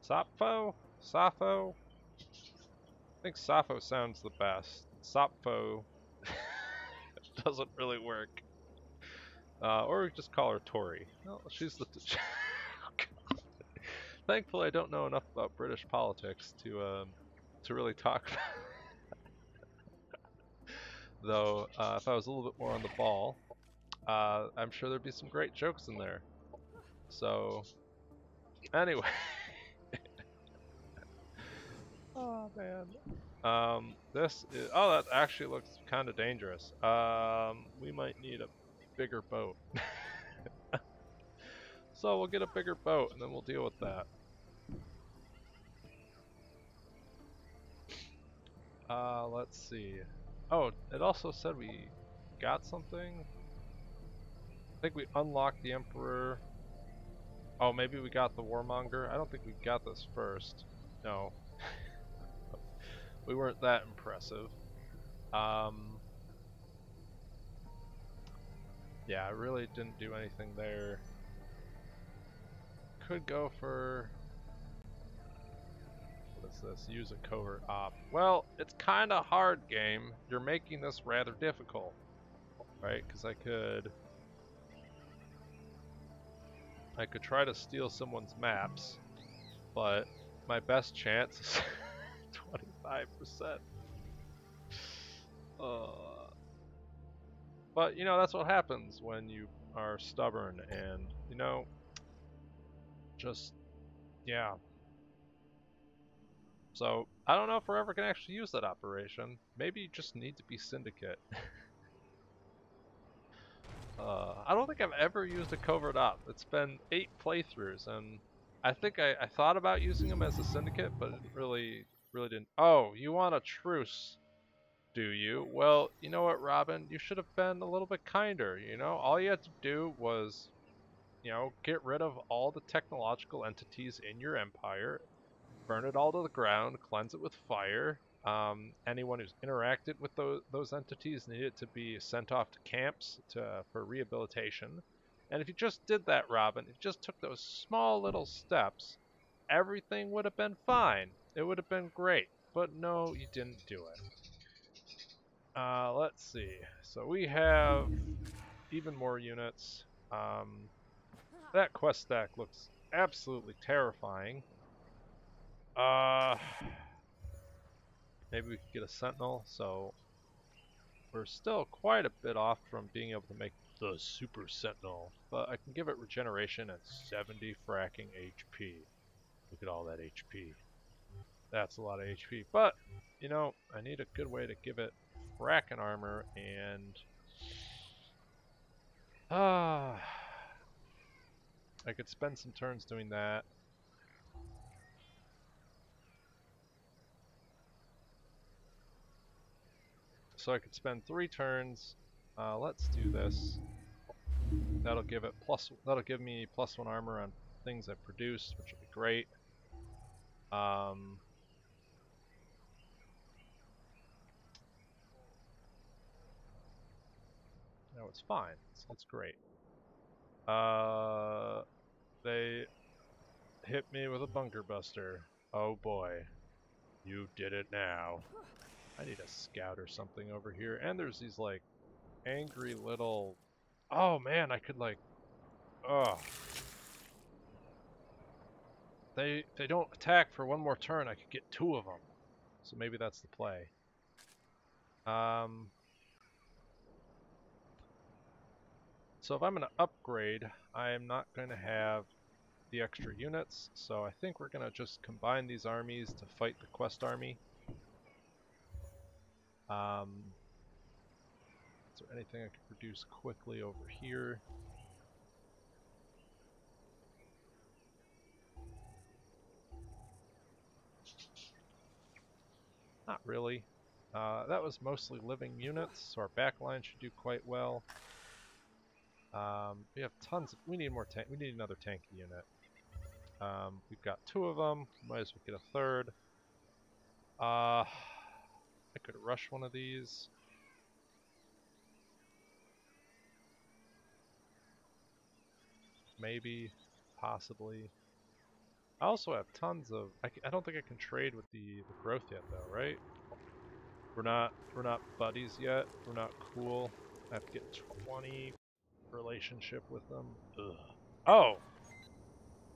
[SPEAKER 2] Sappho? Sappho? I think Sappho sounds the best. Sappho doesn't really work. Or we just call her Tori. No, she's the... Thankfully, I don't know enough about British politics to really talk about though, if I was a little bit more on the ball, I'm sure there'd be some great jokes in there. So, anyway. Oh, man. This is... Oh, that actually looks kind of dangerous. We might need a bigger boat. So we'll get a bigger boat, and then we'll deal with that. Let's see. Oh, it also said we got something. I think we unlocked the Emperor. Oh, maybe we got the Warmonger. I don't think we got this first. No. We weren't that impressive. Yeah, I really didn't do anything there. Could go for... What is this? Use a covert op. Well, it's kind of hard, game. You're making this rather difficult. Right? Because I could try to steal someone's maps, but my best chance is 25%. But, you know, that's what happens when you are stubborn and, you know, just, yeah. So, I don't know if we're ever going to actually use that operation. Maybe you just need to be Syndicate. I don't think I've ever used a covert op. It's been 8 playthroughs, and I think I thought about using them as a Syndicate, but it really didn't. Oh, you want a truce, do you? Well, you know what, Robin? You should have been a little bit kinder, you know? All you had to do was, you know, get rid of all the technological entities in your empire, burn it all to the ground, cleanse it with fire. Anyone who's interacted with those entities needed to be sent off to camps for rehabilitation. And if you just did that, Robin, if you just took those small little steps, everything would have been fine. It would have been great. But no, you didn't do it. Let's see. So we have even more units. That quest stack looks absolutely terrifying. Maybe we could get a sentinel, so we're still quite a bit off from being able to make the super sentinel, but I can give it regeneration and 70 fracking HP. Look at all that HP. That's a lot of HP, but, you know, I need a good way to give it fracking armor, and I could spend some turns doing that. So I could spend 3 turns. Let's do this. That'll give me +1 armor on things I produced, which will be great. No, it's fine. It's great. They hit me with a bunker buster. Oh boy. You did it now. I need a scout or something over here. And there's these, like, angry little... Oh man, I could, like... Oh. They don't attack for 1 more turn. I could get 2 of them. So maybe that's the play. So if I'm going to upgrade, I'm not going to have the extra units, so I think we're going to just combine these armies to fight the quest army. Is there anything I can produce quickly over here? Not really. That was mostly living units, so our backline should do quite well. We have tons of... We need more tank. We need another tanky unit. We've got 2 of them. Might as well get a 3rd. I could rush one of these. Maybe. Possibly. I also have tons of... I don't think I can trade with the growth yet, though, right? We're not buddies yet. We're not cool. I have to get 20 relationship with them. Ugh. Oh!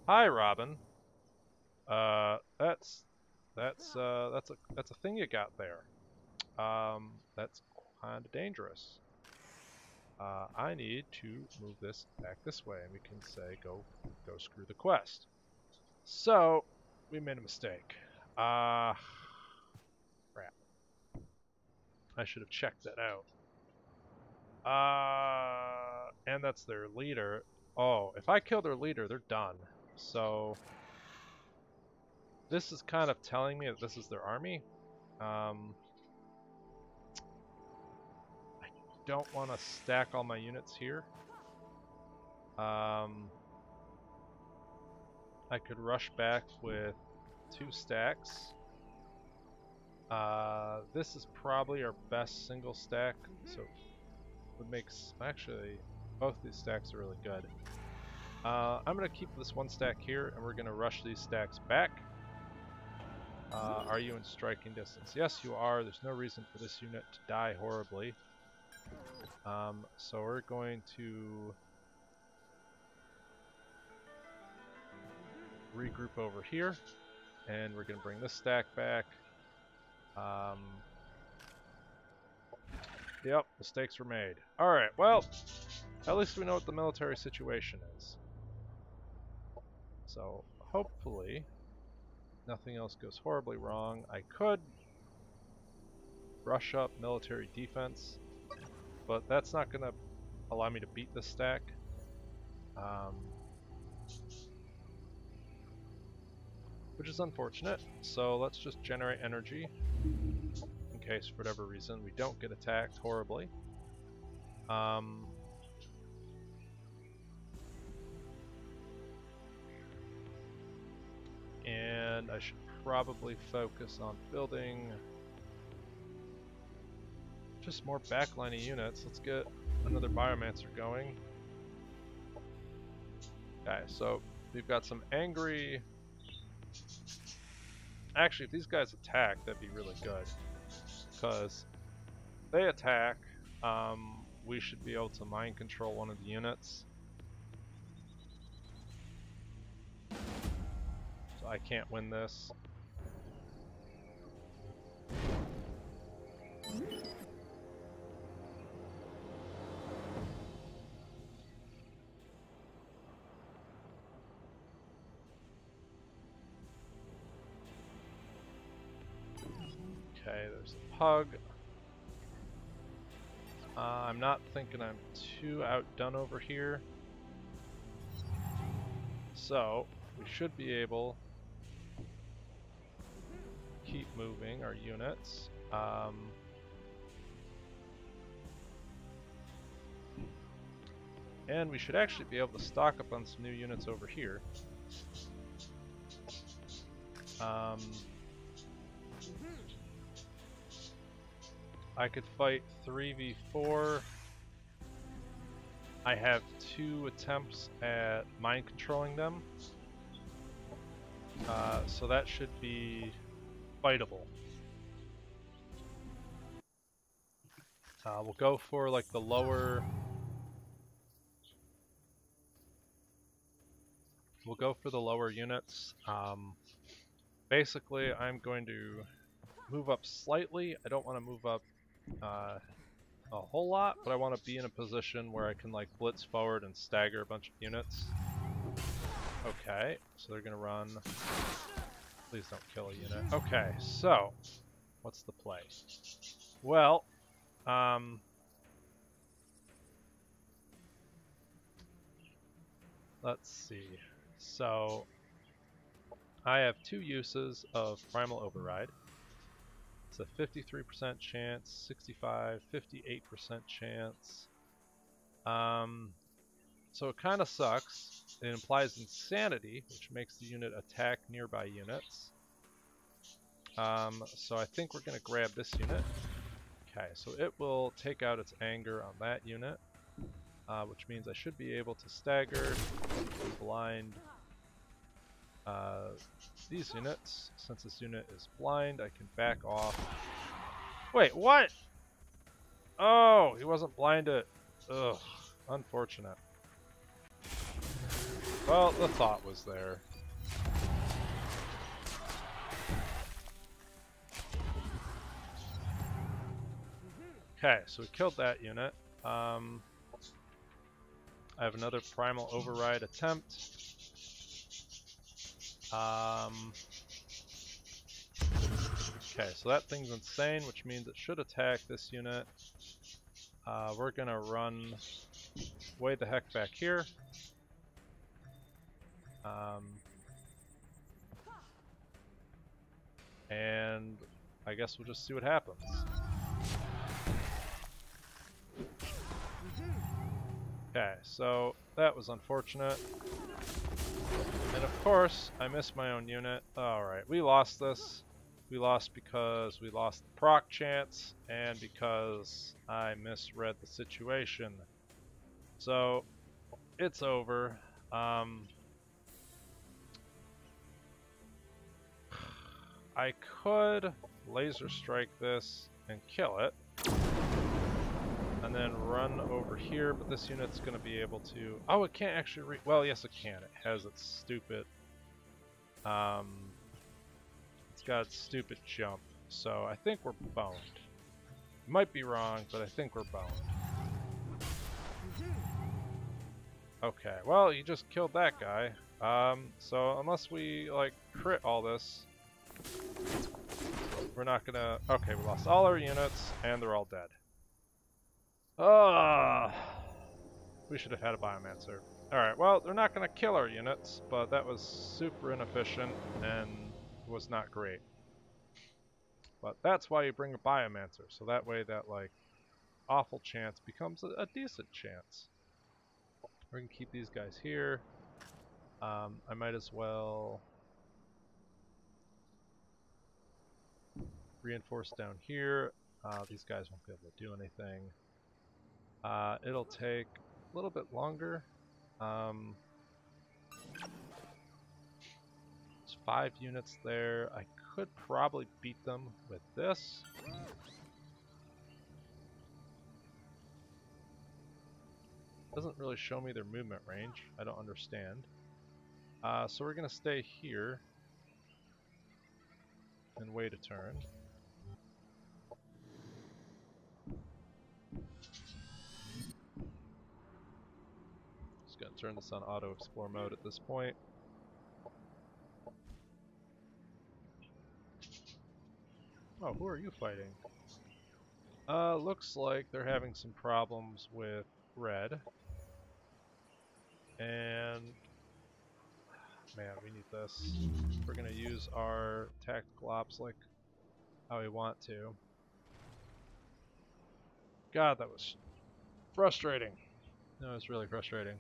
[SPEAKER 2] Hi, Robin. That's a thing you got there. That's kind of dangerous. I need to move this back this way, and we can say go screw the quest. So we made a mistake. Crap. I should have checked that out. And that's their leader. Oh, if I kill their leader, they're done. So this is kind of telling me that this is their army. I don't want to stack all my units here. I could rush back with 2 stacks. This is probably our best single stack, so it makes... Actually, both these stacks are really good. I'm going to keep this 1 stack here, and we're going to rush these stacks back. Are you in striking distance? Yes, you are. There's no reason for this unit to die horribly. So we're going to regroup over here, and we're going to bring this stack back. Yep, mistakes were made. Alright, well, at least we know what the military situation is. So, hopefully, nothing else goes horribly wrong. I could brush up military defense, but that's not going to allow me to beat this stack. Which is unfortunate. So let's just generate energy in case, for whatever reason, we don't get attacked horribly. And I should probably focus on building just more backlining units. Let's get another Biomancer going. Okay, so we've got some angry... Actually, if these guys attack, that'd be really good. Because if they attack, we should be able to mind control one of the units. So I can't win this. Okay, there's a pug. I'm not thinking I'm too outdone over here. So, we should be able to keep moving our units. And we should actually be able to stock up on some new units over here. I could fight 3v4. I have 2 attempts at mind controlling them. So that should be fightable. We'll go for like the lower... We'll go for the lower units. Basically, I'm going to move up slightly. I don't want to move up a whole lot, but I want to be in a position where I can like blitz forward and stagger a bunch of units. Okay, so they're gonna run. Please don't kill a unit. Okay, so what's the play? Well, let's see. So I have 2 uses of Primal Override. It's a 53% chance, 65, 58% chance. So it kind of sucks. It implies Insanity, which makes the unit attack nearby units. So I think we're going to grab this unit. Okay, so it will take out its anger on that unit, which means I should be able to stagger and blind these units. Since this unit is blind, I can back off. Wait, what? Oh, he wasn't blinded. Ugh, unfortunate. Well, the thought was there. Okay, so we killed that unit. I have another Primal Override attempt. Okay, so that thing's insane, which means it should attack this unit. We're gonna run way the heck back here. And I guess we'll just see what happens. Okay, so that was unfortunate. And of course, I missed my own unit. Alright, we lost this. We lost because we lost the proc chance, and because I misread the situation. So, it's over. I could laser strike this and kill it, and then run over here, but this unit's going to be able to... Oh, it can't actually well, yes it can. It has its stupid... it's got its stupid jump, so I think we're boned. Might be wrong, but I think we're boned. Okay, well, you just killed that guy. So unless we, like, crit all this, we're not gonna... Okay, we lost all our units, and they're all dead. We should have had a Biomancer. Alright, well, they're not gonna kill our units, but that was super inefficient and was not great. But that's why you bring a Biomancer, so that way that, like, awful chance becomes a decent chance. We're gonna keep these guys here. I might as well reinforce down here. These guys won't be able to do anything. It'll take a little bit longer. There's 5 units there. I could probably beat them with this. Doesn't really show me their movement range. I don't understand. So we're going to stay here and wait a turn. Just going to turn this on auto explore mode at this point. Oh, who are you fighting? Looks like they're having some problems with red. And man, we need this. We're gonna use our tactical ops like how we want to. God, that was frustrating. That was really frustrating.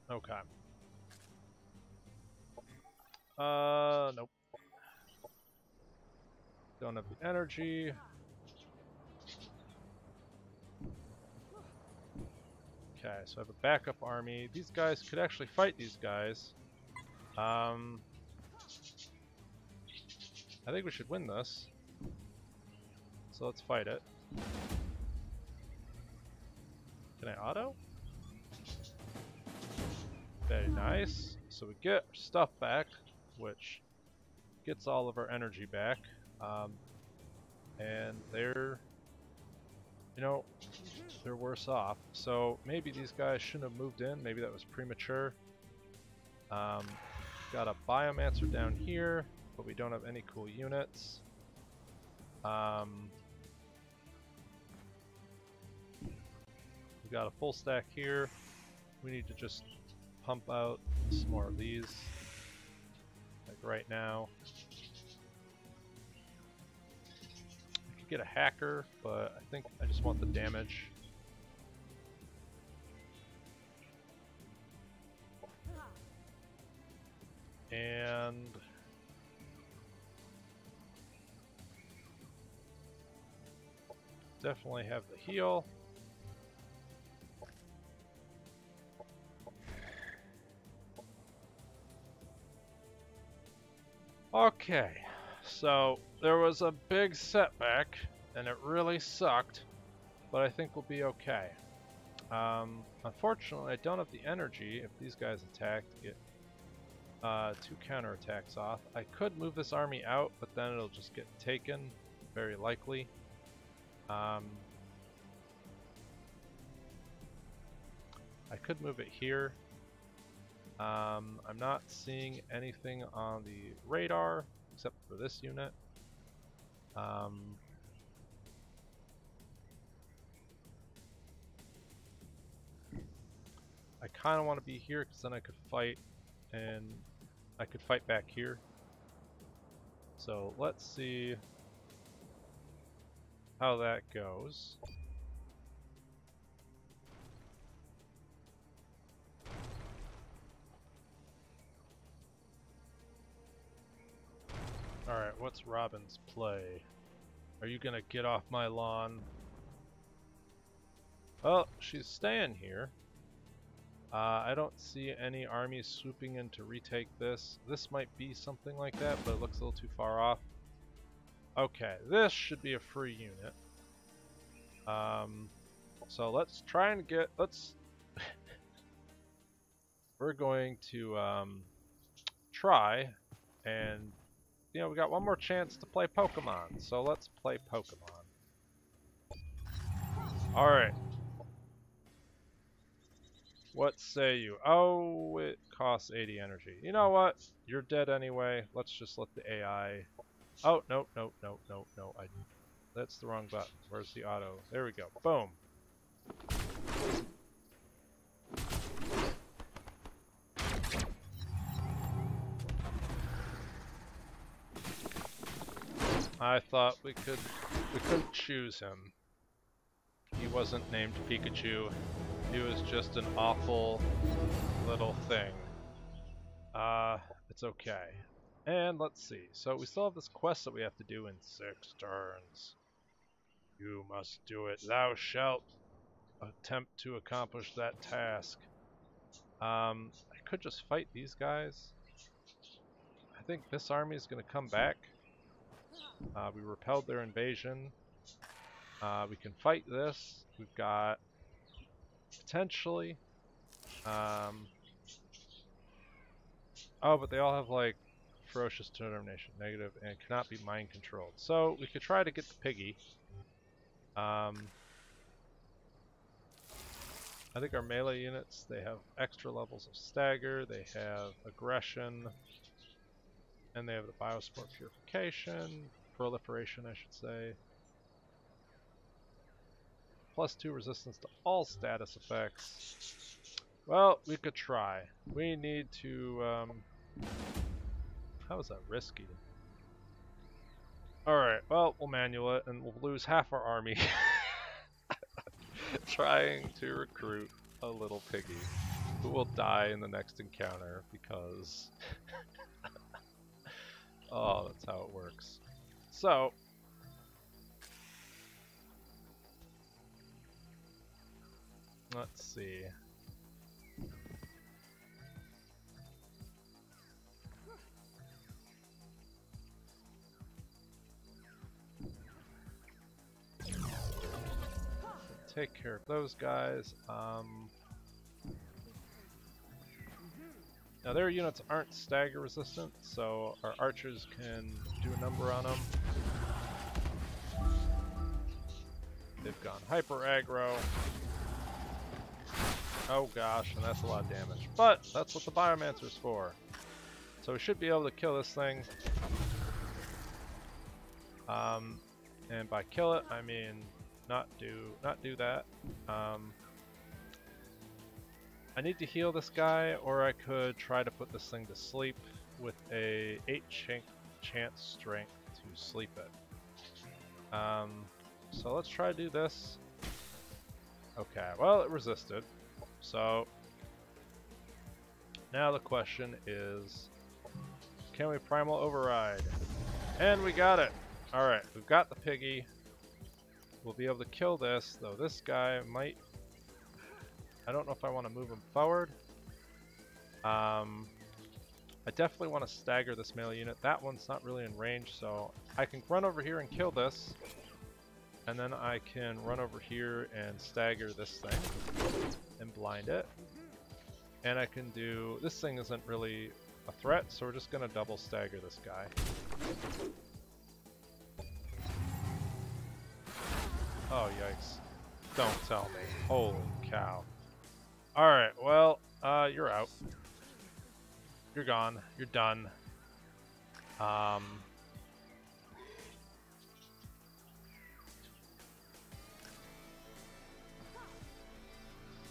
[SPEAKER 2] Okay. Nope. Don't have the energy. Okay, so I have a backup army. These guys could actually fight these guys. I think we should win this. So let's fight it. Can I auto? Very nice. So we get stuff back, which gets all of our energy back. And they're, you know, they're worse off. So maybe these guys shouldn't have moved in. Maybe that was premature. Got a Biomancer down here, but we don't have any cool units. We got a full stack here. We need to just pump out some more of these, like right now. I could get a hacker, but I think I just want the damage. And definitely have the heal. Okay, so there was a big setback, and it really sucked, but I think we'll be okay. Unfortunately, I don't have the energy if these guys attack to get 2 counterattacks off. I could move this army out, but then it'll just get taken, very likely. I could move it here. I'm not seeing anything on the radar except for this unit. I kind of want to be here because then I could fight, and I could fight back here. So let's see how that goes. Alright, what's Robin's play? Are you gonna get off my lawn? Well, she's staying here. I don't see any armies swooping in to retake this. This might be something like that, but it looks a little too far off. Okay, this should be a free unit. So let's try and get, we're going to try and, you know, we got one more chance to play Pokemon, so let's play Pokemon. Alright. What say you? Oh, it costs 80 energy. You know what? You're dead anyway. Let's just let the AI... Oh, no. That's the wrong button. Where's the auto? There we go. Boom. I thought we could choose him. He wasn't named Pikachu. He was just an awful little thing. It's okay. And let's see. So we still have this quest that we have to do in 6 turns. You must do it. Thou shalt attempt to accomplish that task. I could just fight these guys. I think this army is going to come back. We repelled their invasion. We can fight this. We've got potentially. Oh, but they all have like ferocious determination, negative, and cannot be mind controlled. So we could try to get the piggy. I think our melee units, they have extra levels of stagger, they have aggression, and they have the biospore purification, proliferation I should say. +2 resistance to all status effects. Well, we could try. We need to, how is that risky? Alright, well, we'll manual it, and we'll lose half our army trying to recruit a little piggy who will die in the next encounter because... oh, that's how it works. So... let's see. Take care of those guys. Now their units aren't stagger resistant, so our archers can do a number on them. They've gone hyper aggro. Oh gosh, and that's a lot of damage. But that's what the Biomancer's for. So we should be able to kill this thing. And by kill it, I mean not do that. I need to heal this guy, or I could try to put this thing to sleep with a 8 chance strength to sleep it. So let's try to do this. Okay, well it resisted. So now the question is, can we primal override? And we got it! Alright, we've got the piggy. We'll be able to kill this, though this guy might... I don't know if I want to move him forward. I definitely want to stagger this melee unit. That one's not really in range, so I can run over here and kill this. And then I can run over here and stagger this thing and blind it. And I can do... this thing isn't really a threat, so we're just going to double stagger this guy. Oh, yikes. Don't tell me. Holy cow. Alright, well, you're out. You're gone. You're done.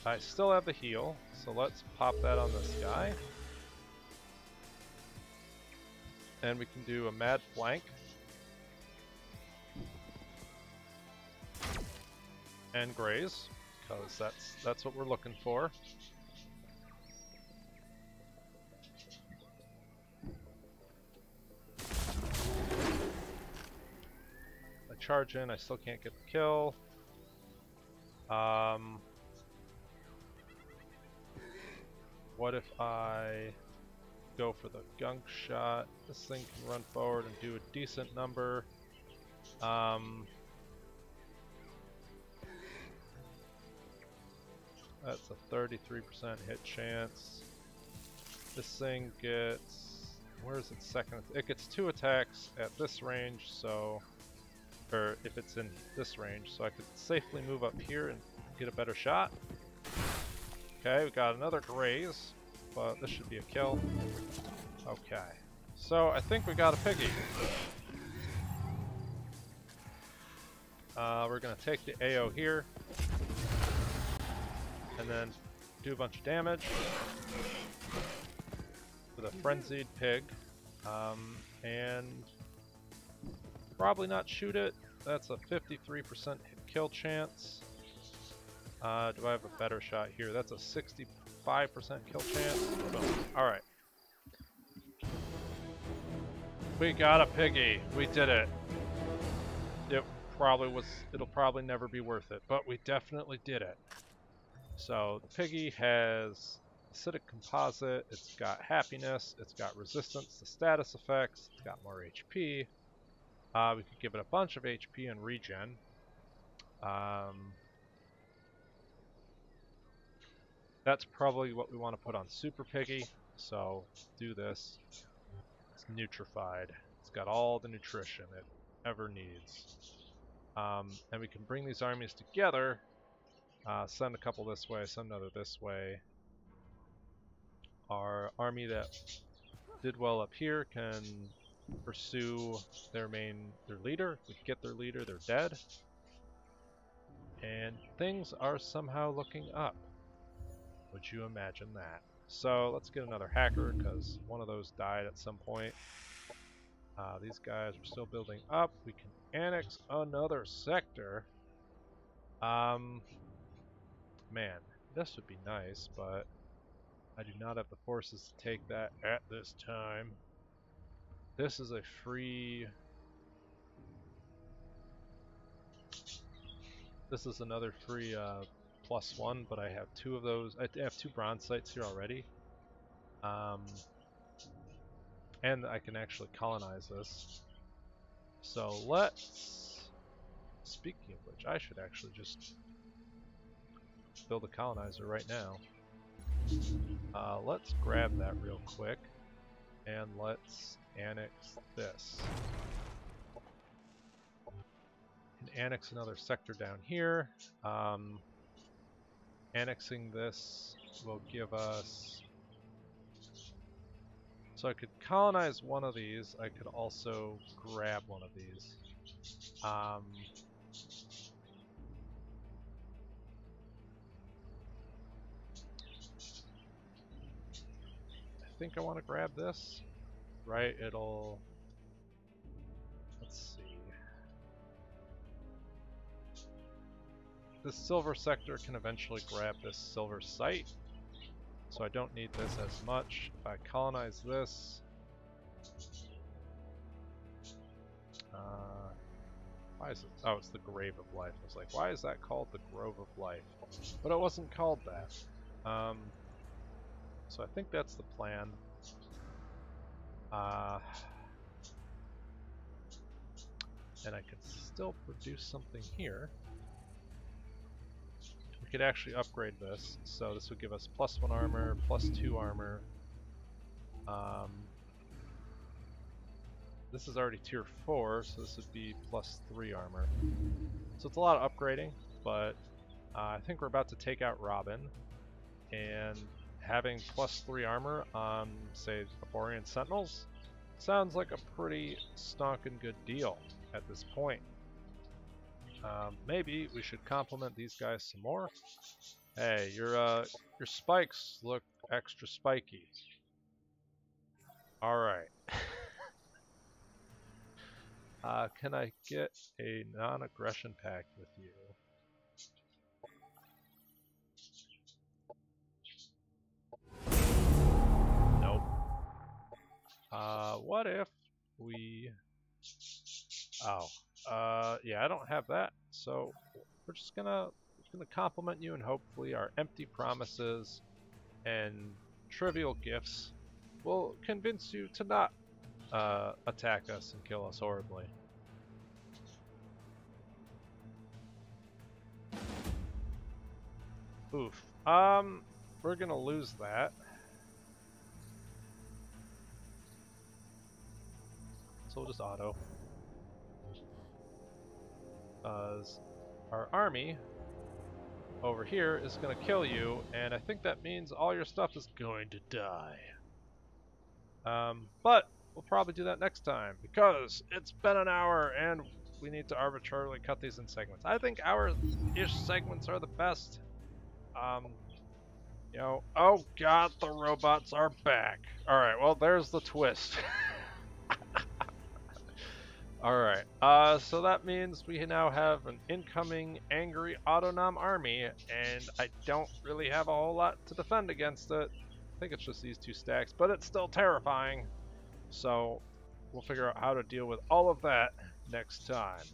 [SPEAKER 2] I still have the heal, so let's pop that on this guy. And we can do a mad flank. And graze, because that's what we're looking for. I charge in, I still can't get the kill. What if I go for the gunk shot? This thing can run forward and do a decent number. That's a 33% hit chance. This thing gets... Where's its second? It gets 2 attacks at this range, so... Or if it's in this range, so I could safely move up here and get a better shot. Okay, we got another graze, but this should be a kill. Okay, so I think we got a piggy. We're gonna take the AO here, and then do a bunch of damage with a frenzied pig, and probably not shoot it. That's a 53% hit kill chance. Do I have a better shot here? That's a 65% kill chance. Boom. Alright. We got a piggy. We did it. It'll probably never be worth it, but we definitely did it. So the piggy has acidic composite, it's got happiness, it's got resistance to status effects, it's got more HP. We could give it a bunch of HP and regen. That's probably what we want to put on Super Piggy, so do this. It's nutrified. It's got all the nutrition it ever needs. And we can bring these armies together, send a couple this way, send another this way. Our army that did well up here can pursue their leader. We get their leader, they're dead. And things are somehow looking up. Would you imagine that? So let's get another hacker, because one of those died at some point. These guys are still building up. We can annex another sector. Man, this would be nice, but I do not have the forces to take that at this time. This is a free... This is another free +1, but I have 2 of those. I have 2 bronze sites here already. And I can actually colonize this. So let's... Speaking of which, I should actually just build a colonizer right now. Let's grab that real quick, and let's annex this. And annex another sector down here. Annexing this will give us... So I could colonize one of these. I could also grab one of these. I think I want to grab this. Right, it'll... Let's see. This silver sector can eventually grab this silver site. So I don't need this as much. If I colonize this... why is it... Oh, it's the Grave of Life. I was like, why is that called the Grove of Life? But it wasn't called that. So I think that's the plan. And I could still produce something here. We could actually upgrade this. So this would give us +1 armor, +2 armor. This is already tier 4, so this would be +3 armor. So it's a lot of upgrading, but I think we're about to take out Robin. And having +3 armor on, say, Arborean Sentinels sounds like a pretty stonking good deal at this point. Maybe we should compliment these guys some more. Hey, your spikes look extra spiky. Alright. Can I get a non-aggression pact with you? Nope. What if we... Oh. Yeah, I don't have that, so we're just gonna compliment you, and hopefully our empty promises and trivial gifts will convince you to not attack us and kill us horribly. Oof. We're gonna lose that. So we'll just auto. Because our army over here is gonna kill you, and I think that means all your stuff is going to die. But we'll probably do that next time, because it's been an hour and we need to arbitrarily cut these in segments. I think hour-ish segments are the best. You know, oh god, the robots are back. Alright, well, there's the twist. Alright, so that means we now have an incoming angry Autonom army, and I don't really have a whole lot to defend against it. I think it's just these 2 stacks, but it's still terrifying. So, we'll figure out how to deal with all of that next time.